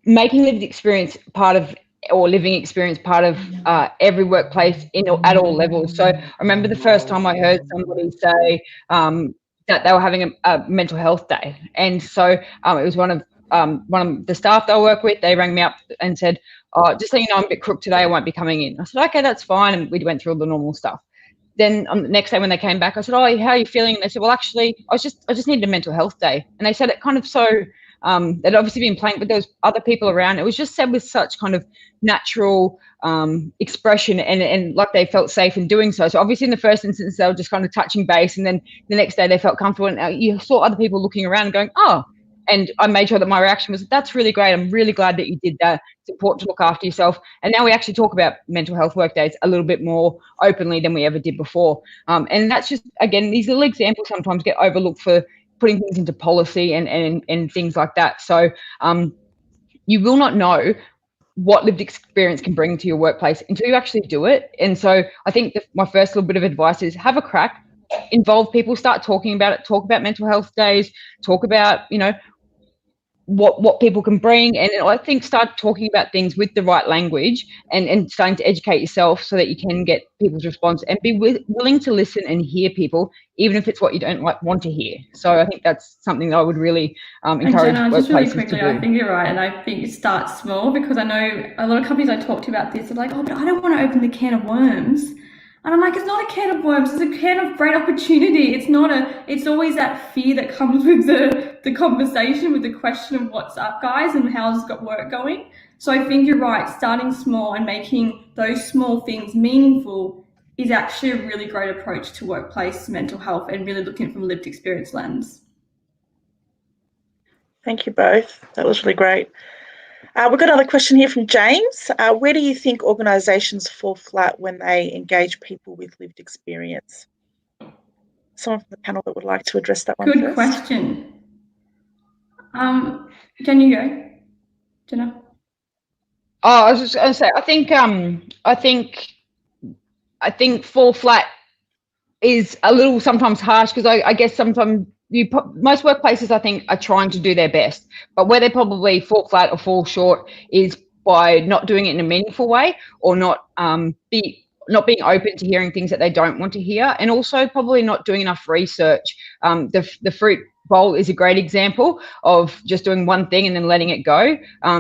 making lived experience part of, or living experience part of every workplace at all levels. So I remember the first time I heard somebody say that they were having a mental health day, and so it was one of the staff that I work with. They rang me up and said, "Oh, just so you know, I'm a bit crook today. I won't be coming in." I said, "Okay, that's fine," and we went through all the normal stuff. Then on the next day when they came back, I said, "Oh, how are you feeling?" And they said, "Well, actually, I just needed a mental health day." And they said it kind of so. They'd obviously been playing, but there was other people around. It was just said with such kind of natural expression, and like they felt safe in doing so. So obviously in the first instance, they were just kind of touching base, and then the next day they felt comfortable, and you saw other people looking around and going, "Oh," and I made sure that my reaction was, "That's really great. I'm really glad that you did that. It's important to look after yourself." And now we actually talk about mental health work days a little bit more openly than we ever did before. And that's just, again, these little examples sometimes get overlooked for putting things into policy and things like that. So you will not know what lived experience can bring to your workplace until you actually do it. And so I think my first little bit of advice is have a crack, involve people, start talking about it, talk about mental health days, talk about, what people can bring, and I think start talking about things with the right language and starting to educate yourself so that you can get people's response and be willing to listen and hear people, even if it's what you don't want to hear. So I think that's something that I would really encourage Jenna, workplaces just really quickly, to do. I think you're right, and I think it starts small, because I know a lot of companies I talk to about this are like, oh, but I don't want to open the can of worms. And I'm like, it's not a can of worms, it's a can of great opportunity. It's always that fear that comes with the conversation, with the question of what's up, guys, and how's got work going. So I think you're right, starting small and making those small things meaningful is actually a really great approach to workplace mental health and really looking from a lived experience lens. Thank you both. That was really great. We've got another question here from James. Where do you think organisations fall flat when they engage people with lived experience? Someone from the panel that would like to address that one first? Good question. Can you go, Jenna? Oh, I was just going to say, I think fall flat is a little sometimes harsh, because I guess sometimes most workplaces, I think, are trying to do their best, but where they probably fall flat or fall short is by not doing it in a meaningful way, or not being open to hearing things that they don't want to hear, and also probably not doing enough research. The fruit bowl is a great example of just doing one thing and then letting it go.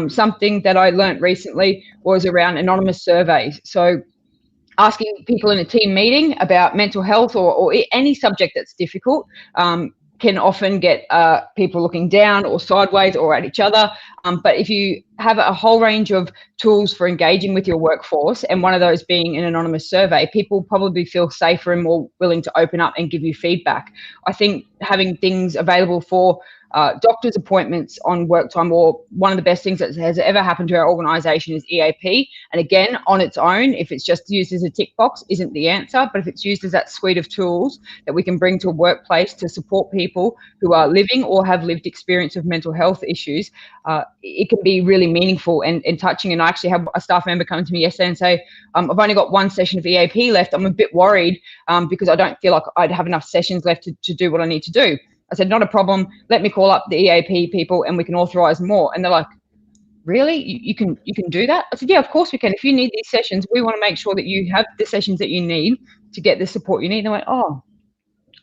Something that I learned recently was around anonymous surveys. So asking people in a team meeting about mental health or any subject that's difficult can often get people looking down or sideways or at each other. But if you have a whole range of tools for engaging with your workforce, and one of those being an anonymous survey, people probably feel safer and more willing to open up and give you feedback. I think having things available for doctor's appointments on work time, or one of the best things that has ever happened to our organisation is EAP. And again, on its own, if it's just used as a tick box, isn't the answer. But if it's used as that suite of tools that we can bring to a workplace to support people who are living or have lived experience of mental health issues, it can be really meaningful and touching. And I actually had a staff member come to me yesterday and say, I've only got one session of EAP left. I'm a bit worried because I don't feel like I'd have enough sessions left to do what I need to do. I said, not a problem. Let me call up the EAP people and we can authorise more. And they're like, really? You can do that? I said, yeah, of course we can. If you need these sessions, we want to make sure that you have the sessions that you need to get the support you need. And they went, oh,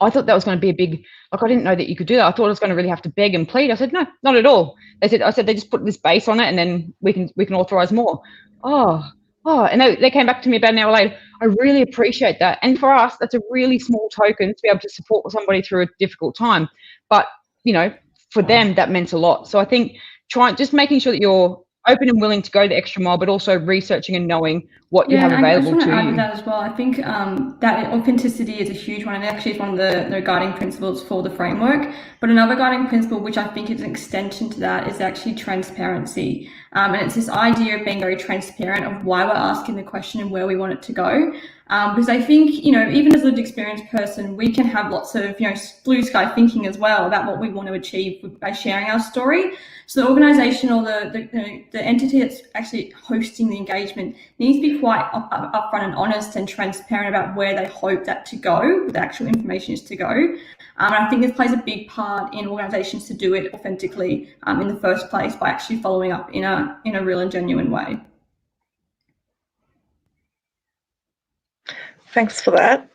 I thought that was going to be a big, like, I didn't know that you could do that. I thought I was going to really have to beg and plead. I said, no, not at all. I said they just put this base on it and then we can authorise more. And they came back to me about an hour later. I really appreciate that. And for us, that's a really small token to be able to support somebody through a difficult time. But, for them, that meant a lot. So I think just making sure that you're open and willing to go the extra mile, but also researching and knowing what you have available to you. I just want to add to that as well. I think that authenticity is a huge one, and actually is one of the guiding principles for the framework. But another guiding principle, which I think is an extension to that, is actually transparency. And it's this idea of being very transparent of why we're asking the question and where we want it to go. Because I think, even as a lived experience person, we can have lots of, blue sky thinking as well about what we want to achieve by sharing our story. So the organisation or the entity that's actually hosting the engagement needs to be quite upfront and honest and transparent about where they hope that to go, where the actual information is to go. And I think this plays a big part in organisations to do it authentically in the first place, by actually following up in a real and genuine way. Thanks for that.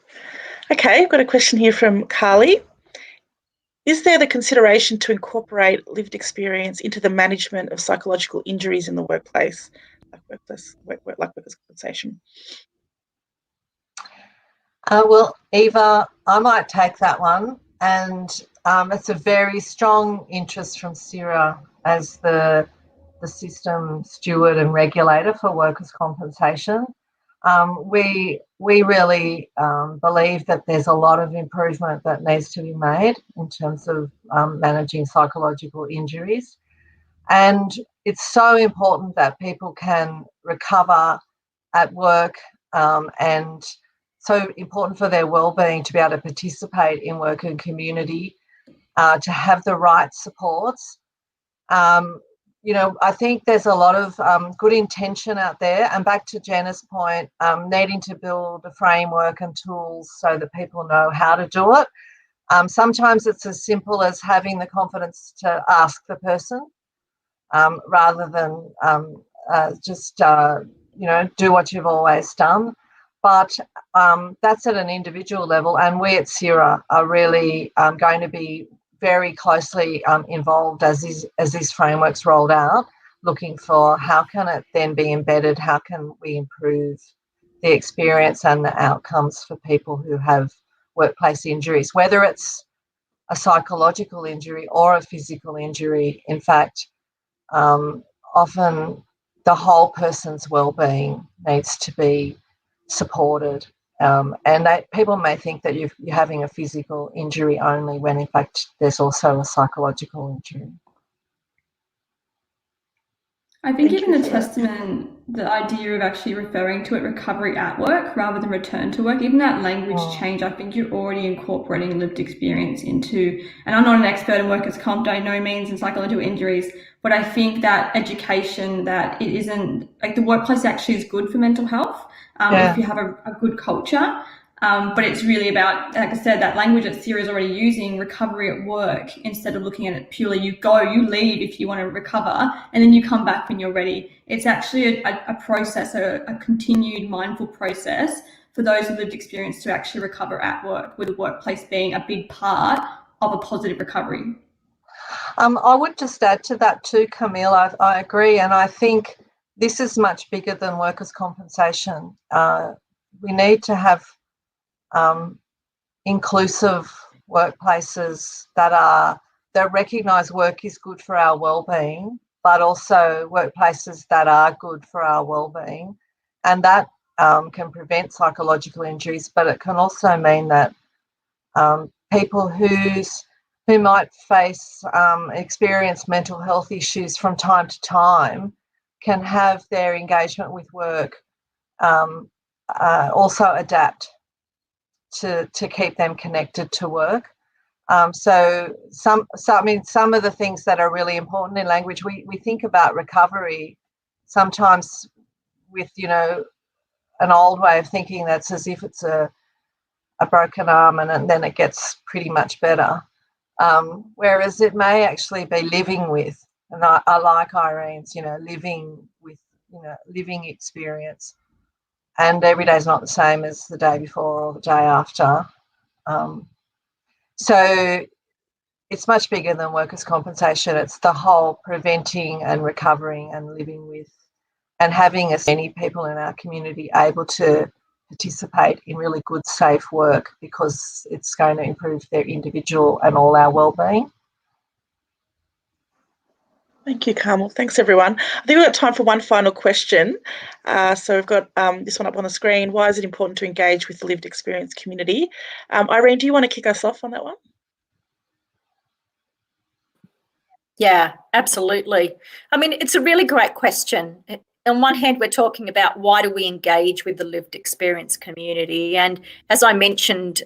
Okay, I've got a question here from Carly. Is there the consideration to incorporate lived experience into the management of psychological injuries in the workplace, like workers' compensation? Well, Eva, I might take that one. And it's a very strong interest from SIRA as the system steward and regulator for workers' compensation. We really believe that there's a lot of improvement that needs to be made in terms of managing psychological injuries. And it's so important that people can recover at work, and so important for their well-being to be able to participate in work and community, to have the right supports. I think there's a lot of good intention out there, and back to Jenna's point, needing to build a framework and tools so that people know how to do it. Sometimes it's as simple as having the confidence to ask the person rather than just do what you've always done. But that's at an individual level, and we at SIRA are really going to be very closely involved as these frameworks rolled out, looking for how can it then be embedded, how can we improve the experience and the outcomes for people who have workplace injuries, whether it's a psychological injury or a physical injury. In fact, often the whole person's well-being needs to be supported. And people may think that you're having a physical injury only when in fact there's also a psychological injury. I think even the testament, the idea of actually referring to it recovery at work rather than return to work, even that language change, I think you're already incorporating lived experience into, and I'm not an expert in workers' comp, by no means, in psychological injuries, but I think that education, that it isn't, like the workplace actually is good for mental health if you have a good culture. But it's really about, like I said, that language that SIRA is already using, recovery at work, instead of looking at it purely, you leave if you want to recover, and then you come back when you're ready. It's actually a process, a continued mindful process for those with lived experience to actually recover at work, with the workplace being a big part of a positive recovery. I would just add to that too, Camille. I agree, and I think this is much bigger than workers' compensation. We need to have inclusive workplaces that recognise work is good for our well-being, but also workplaces that are good for our well-being, and that can prevent psychological injuries. But it can also mean that people who might experience mental health issues from time to time can have their engagement with work also adapt to keep them connected to work. So some of the things that are really important in language, we think about recovery sometimes with, an old way of thinking that's as if it's a broken arm and then it gets pretty much better. Whereas it may actually be living with, and I like Irene's, living with, living experience. And every day is not the same as the day before or the day after. So it's much bigger than workers' compensation. It's the whole preventing and recovering and living with, and having as many people in our community able to participate in really good, safe work, because it's going to improve their individual and all our well-being. Thank you, Carmel. Thanks, everyone. I think we've got time for one final question. So we've got this one up on the screen. Why is it important to engage with the lived experience community? Irene, do you want to kick us off on that one? Yeah, absolutely. I mean, it's a really great question. On one hand, we're talking about why do we engage with the lived experience community, and as I mentioned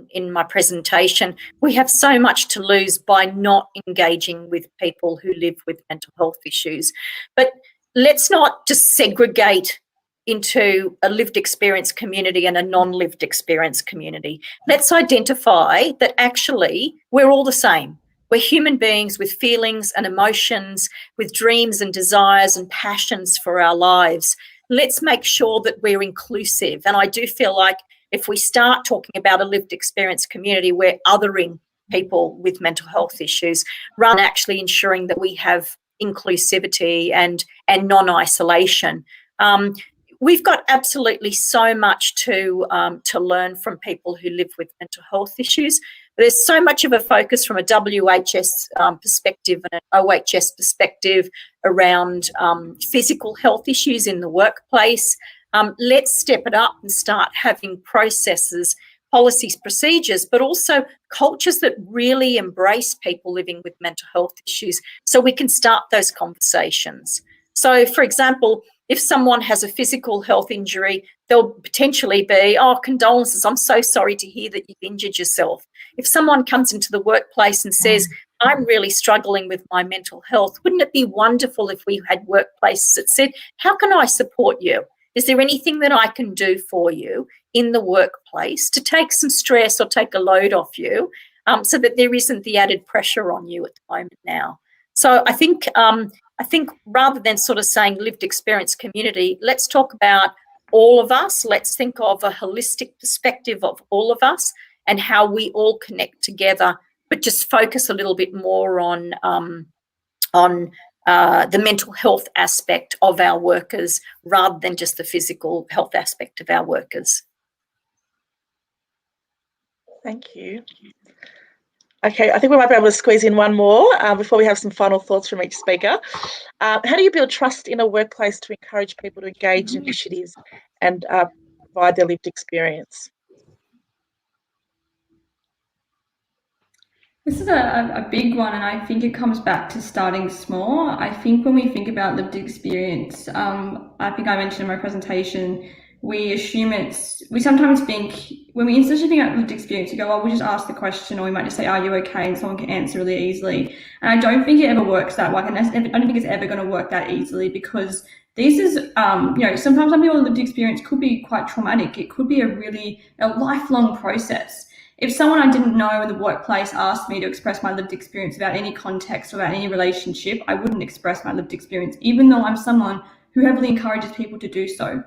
in my presentation, we have so much to lose by not engaging with people who live with mental health issues. But let's not just segregate into a lived experience community and a non-lived experience community. Let's identify that actually we're all the same. We're human beings with feelings and emotions, with dreams and desires and passions for our lives. Let's make sure that we're inclusive. And I do feel like if we start talking about a lived experience community, we're othering people with mental health issues, rather than actually ensuring that we have inclusivity and non-isolation. We've got absolutely so much to learn from people who live with mental health issues. There's so much of a focus from a WHS perspective and an OHS perspective around physical health issues in the workplace. Let's step it up and start having processes, policies, procedures, but also cultures that really embrace people living with mental health issues so we can start those conversations. So, for example, if someone has a physical health injury, there'll potentially be, condolences, I'm so sorry to hear that you've injured yourself. If someone comes into the workplace and says, I'm really struggling with my mental health, wouldn't it be wonderful if we had workplaces that said, how can I support you? Is there anything that I can do for you in the workplace to take some stress or take a load off you so that there isn't the added pressure on you at the moment now? So I think rather than sort of saying lived experience community, let's talk about all of us. Let's think of a holistic perspective of all of us and how we all connect together, but just focus a little bit more on the mental health aspect of our workers rather than just the physical health aspect of our workers. Thank you. Okay, I think we might be able to squeeze in one more before we have some final thoughts from each speaker. How do you build trust in a workplace to encourage people to engage in initiatives and provide their lived experience? This is a big one, and I think it comes back to starting small. I think when we think about lived experience, I think I mentioned in my presentation, we sometimes think, when we instantly think about lived experience, you go, well, we'll just ask the question, or we might just say, are you okay? And someone can answer really easily. And I don't think it ever works that way. And I don't think it's ever going to work that easily, because this is, sometimes some people's lived experience could be quite traumatic. It could be a lifelong process. If someone I didn't know in the workplace asked me to express my lived experience about any context or about any relationship, I wouldn't express my lived experience, even though I'm someone who heavily encourages people to do so.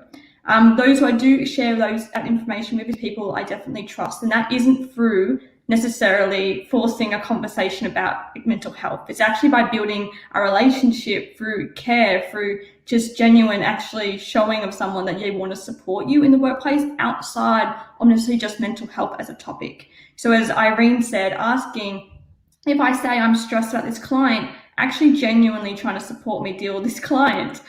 Those who I do share that information with is people I definitely trust, and that isn't through necessarily forcing a conversation about mental health. It's actually by building a relationship through care, through just genuine actually showing of someone that they want to support you in the workplace outside of necessarily just mental health as a topic. So as Irene said, asking, if I say I'm stressed about this client, actually genuinely trying to support me deal with this client.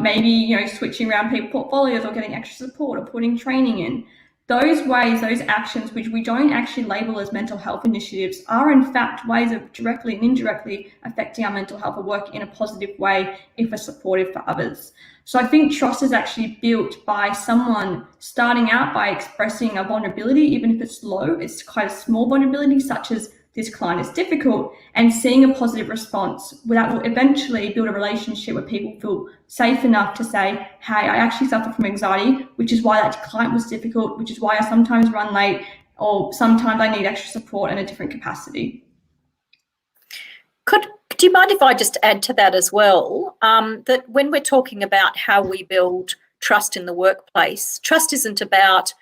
Maybe, switching around people portfolios or getting extra support or putting training in. Those ways, those actions, which we don't actually label as mental health initiatives, are in fact ways of directly and indirectly affecting our mental health or work in a positive way if we're supportive for others. So I think trust is actually built by someone starting out by expressing a vulnerability, even if it's low, it's quite a small vulnerability, such as this client is difficult, and seeing a positive response that will eventually build a relationship where people feel safe enough to say, hey, I actually suffer from anxiety, which is why that client was difficult, which is why I sometimes run late, or sometimes I need extra support in a different capacity. Do you mind if I just add to that as well, that when we're talking about how we build trust in the workplace, trust isn't about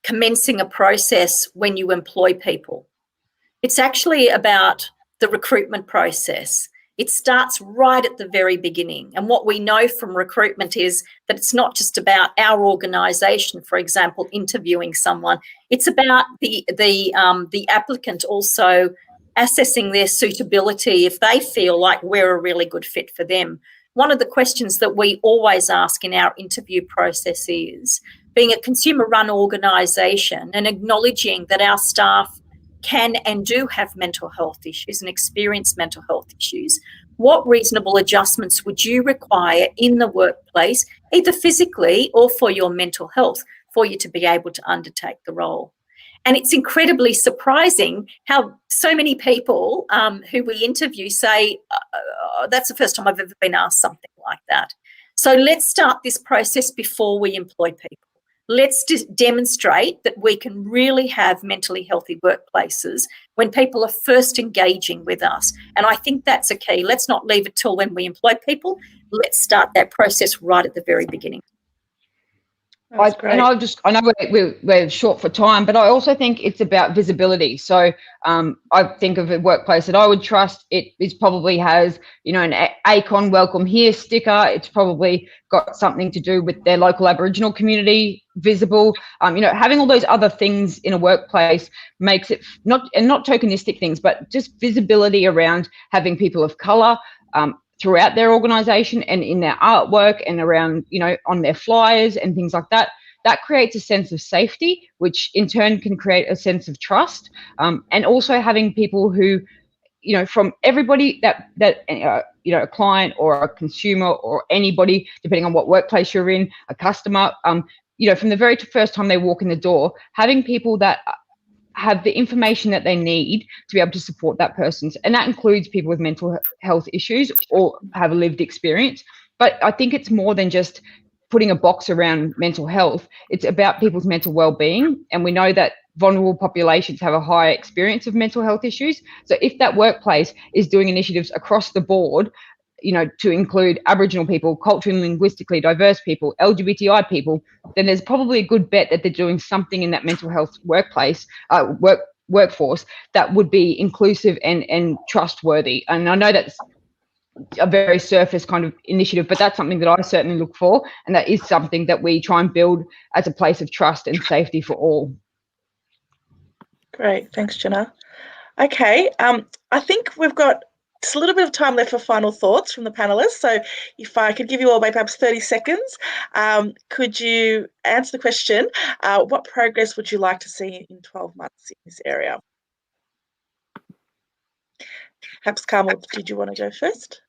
commencing a process when you employ people. It's actually about the recruitment process. It starts right at the very beginning. And what we know from recruitment is that it's not just about our organisation, for example, interviewing someone. It's about the applicant also assessing their suitability if they feel like we're a really good fit for them. One of the questions that we always ask in our interview process is, being a consumer-run organisation and acknowledging that our staff can and do have mental health issues and experience mental health issues, what reasonable adjustments would you require in the workplace, either physically or for your mental health, for you to be able to undertake the role? And it's incredibly surprising how so many people who we interview say, that's the first time I've ever been asked something like that. So let's start this process before we employ people. Let's demonstrate that we can really have mentally healthy workplaces when people are first engaging with us. And I think that's a key. Let's not leave it till when we employ people. Let's start that process right at the very beginning. I know we're short for time, but I also think it's about visibility. So I think of a workplace that I would trust. It probably has, an ACON welcome here sticker. It's probably got something to do with their local Aboriginal community visible. Having all those other things in a workplace makes it not tokenistic things, but just visibility around having people of colour throughout their organisation and in their artwork and around, on their flyers and things like that. That creates a sense of safety, which in turn can create a sense of trust. And also having people who, from everybody that a client or a consumer or anybody, depending on what workplace you're in, a customer, from the very first time they walk in the door, having people that have the information that they need to be able to support that person. And that includes people with mental health issues or have a lived experience. But I think it's more than just putting a box around mental health. It's about people's mental well-being. And we know that vulnerable populations have a higher experience of mental health issues. So if that workplace is doing initiatives across the board, to include Aboriginal people, culturally and linguistically diverse people, LGBTI people, then there's probably a good bet that they're doing something in that mental health workplace, workforce that would be inclusive and trustworthy. And I know that's a very surface kind of initiative, but that's something that I certainly look for, and that is something that we try and build as a place of trust and safety for all. Great, thanks, Jenna. Okay, I think we've got just a little bit of time left for final thoughts from the panelists. So if I could give you all maybe perhaps 30 seconds, could you answer the question, what progress would you like to see in 12 months in this area? Perhaps Carmel, did you want to go first?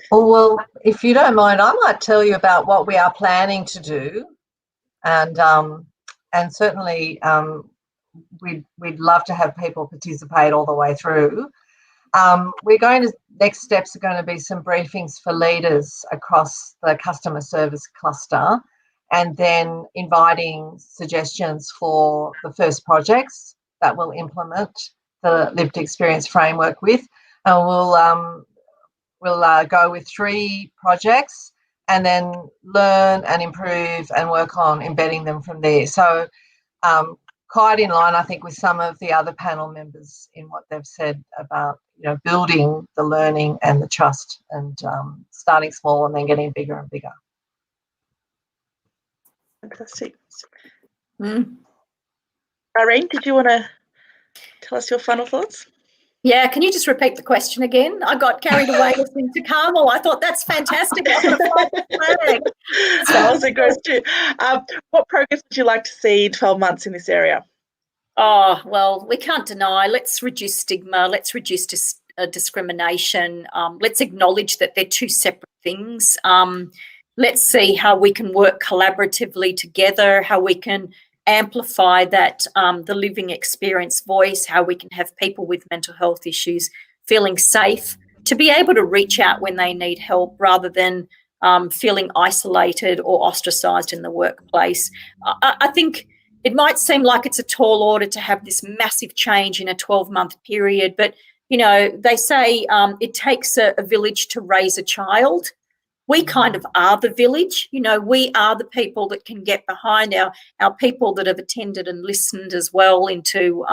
Well, if you don't mind, I might tell you about what we are planning to do, and certainly we'd love to have people participate all the way through. Next steps are going to be some briefings for leaders across the customer service cluster, and then inviting suggestions for the first projects that we'll implement the lived experience framework with. And we'll go with 3 projects and then learn and improve and work on embedding them from there. So quite in line, I think, with some of the other panel members in what they've said about, building the learning and the trust, and starting small and then getting bigger and bigger. Fantastic. Irene, did you want to tell us your final thoughts? Yeah, can you just repeat the question again? I got carried away listening to Carmel. I thought that's fantastic. I'm going to fly the flag. That was a question. What progress would you like to see in 12 months in this area? Oh, well, we can't deny. Let's reduce stigma. Let's reduce discrimination. Let's acknowledge that they're 2 separate things. Let's see how we can work collaboratively together, how we can amplify that the living experience voice, how we can have people with mental health issues feeling safe to be able to reach out when they need help, rather than feeling isolated or ostracised in the workplace. I think it might seem like it's a tall order to have this massive change in a 12-month period, but they say it takes a village to raise a child. We kind of are the village. We are the people that can get behind our people that have attended and listened as well into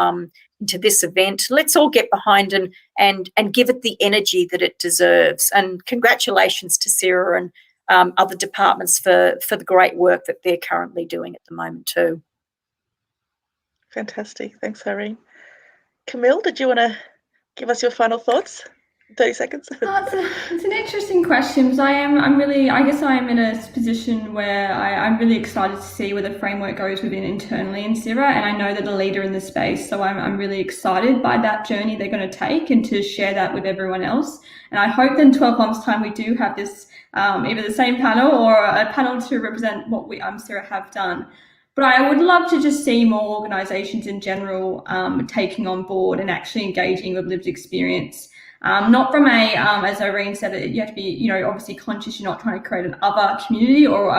this event. Let's all get behind and give it the energy that it deserves. And congratulations to SIRA and other departments for the great work that they're currently doing at the moment too. Fantastic. Thanks, Irene. Camille, did you want to give us your final thoughts? 30 seconds. It's an interesting question, because I guess I'm in a position where I'm really excited to see where the framework goes within internally in SIRA, and I know they're the leader in the space, so I'm really excited by that journey they're going to take and to share that with everyone else. And I hope that in 12 months' time we do have this, either the same panel or a panel to represent what we SIRA have done. But I would love to just see more organisations in general taking on board and actually engaging with lived experience. Not from as Irene said, you have to be, obviously conscious you're not trying to create an other community or,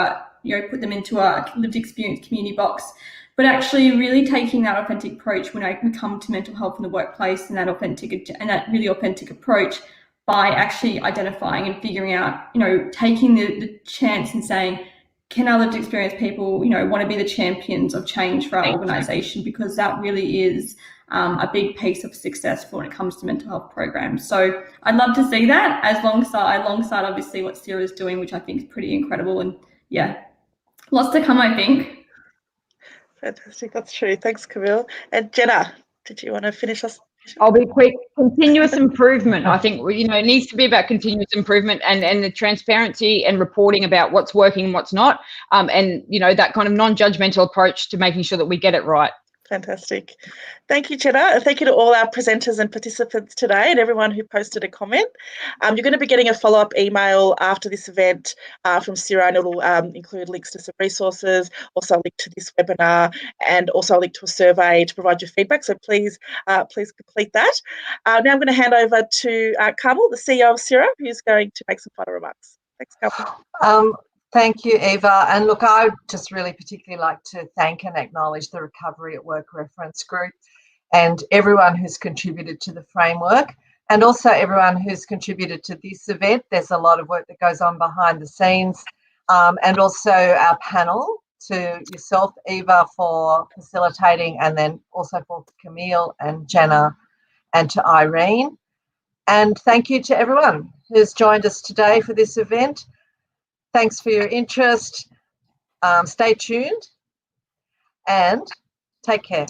put them into a lived experience community box, but actually really taking that authentic approach when I come to mental health in the workplace, and that really authentic approach by actually identifying and figuring out, taking the chance and saying, can our lived experience people, want to be the champions of change for our organisation, because that really is a big piece of success when it comes to mental health programs. So I'd love to see that alongside obviously what SIRA is doing, which I think is pretty incredible. And yeah, lots to come, I think. Fantastic. That's true. Thanks, Camille. And Jenna, did you want to finish us? I'll be quick. Continuous improvement. I think, it needs to be about continuous improvement and the transparency and reporting about what's working and what's not. And, that kind of non-judgmental approach to making sure that we get it right. Fantastic. Thank you, Jenna. And thank you to all our presenters and participants today and everyone who posted a comment. You're going to be getting a follow-up email after this event from SIRA, and it'll include links to some resources, also a link to this webinar, and also a link to a survey to provide your feedback. So please complete that. Now I'm going to hand over to Carmel, the CEO of SIRA, who's going to make some final remarks. Thanks, Carmel. Thank you, Eva. And look, I would just really particularly like to thank and acknowledge the Recovery at Work Reference Group and everyone who's contributed to the framework, and also everyone who's contributed to this event. There's a lot of work that goes on behind the scenes, and also our panel, to yourself, Eva, for facilitating, and then also for Camille and Jenna and to Irene. And thank you to everyone who's joined us today for this event. Thanks for your interest. Stay tuned and take care.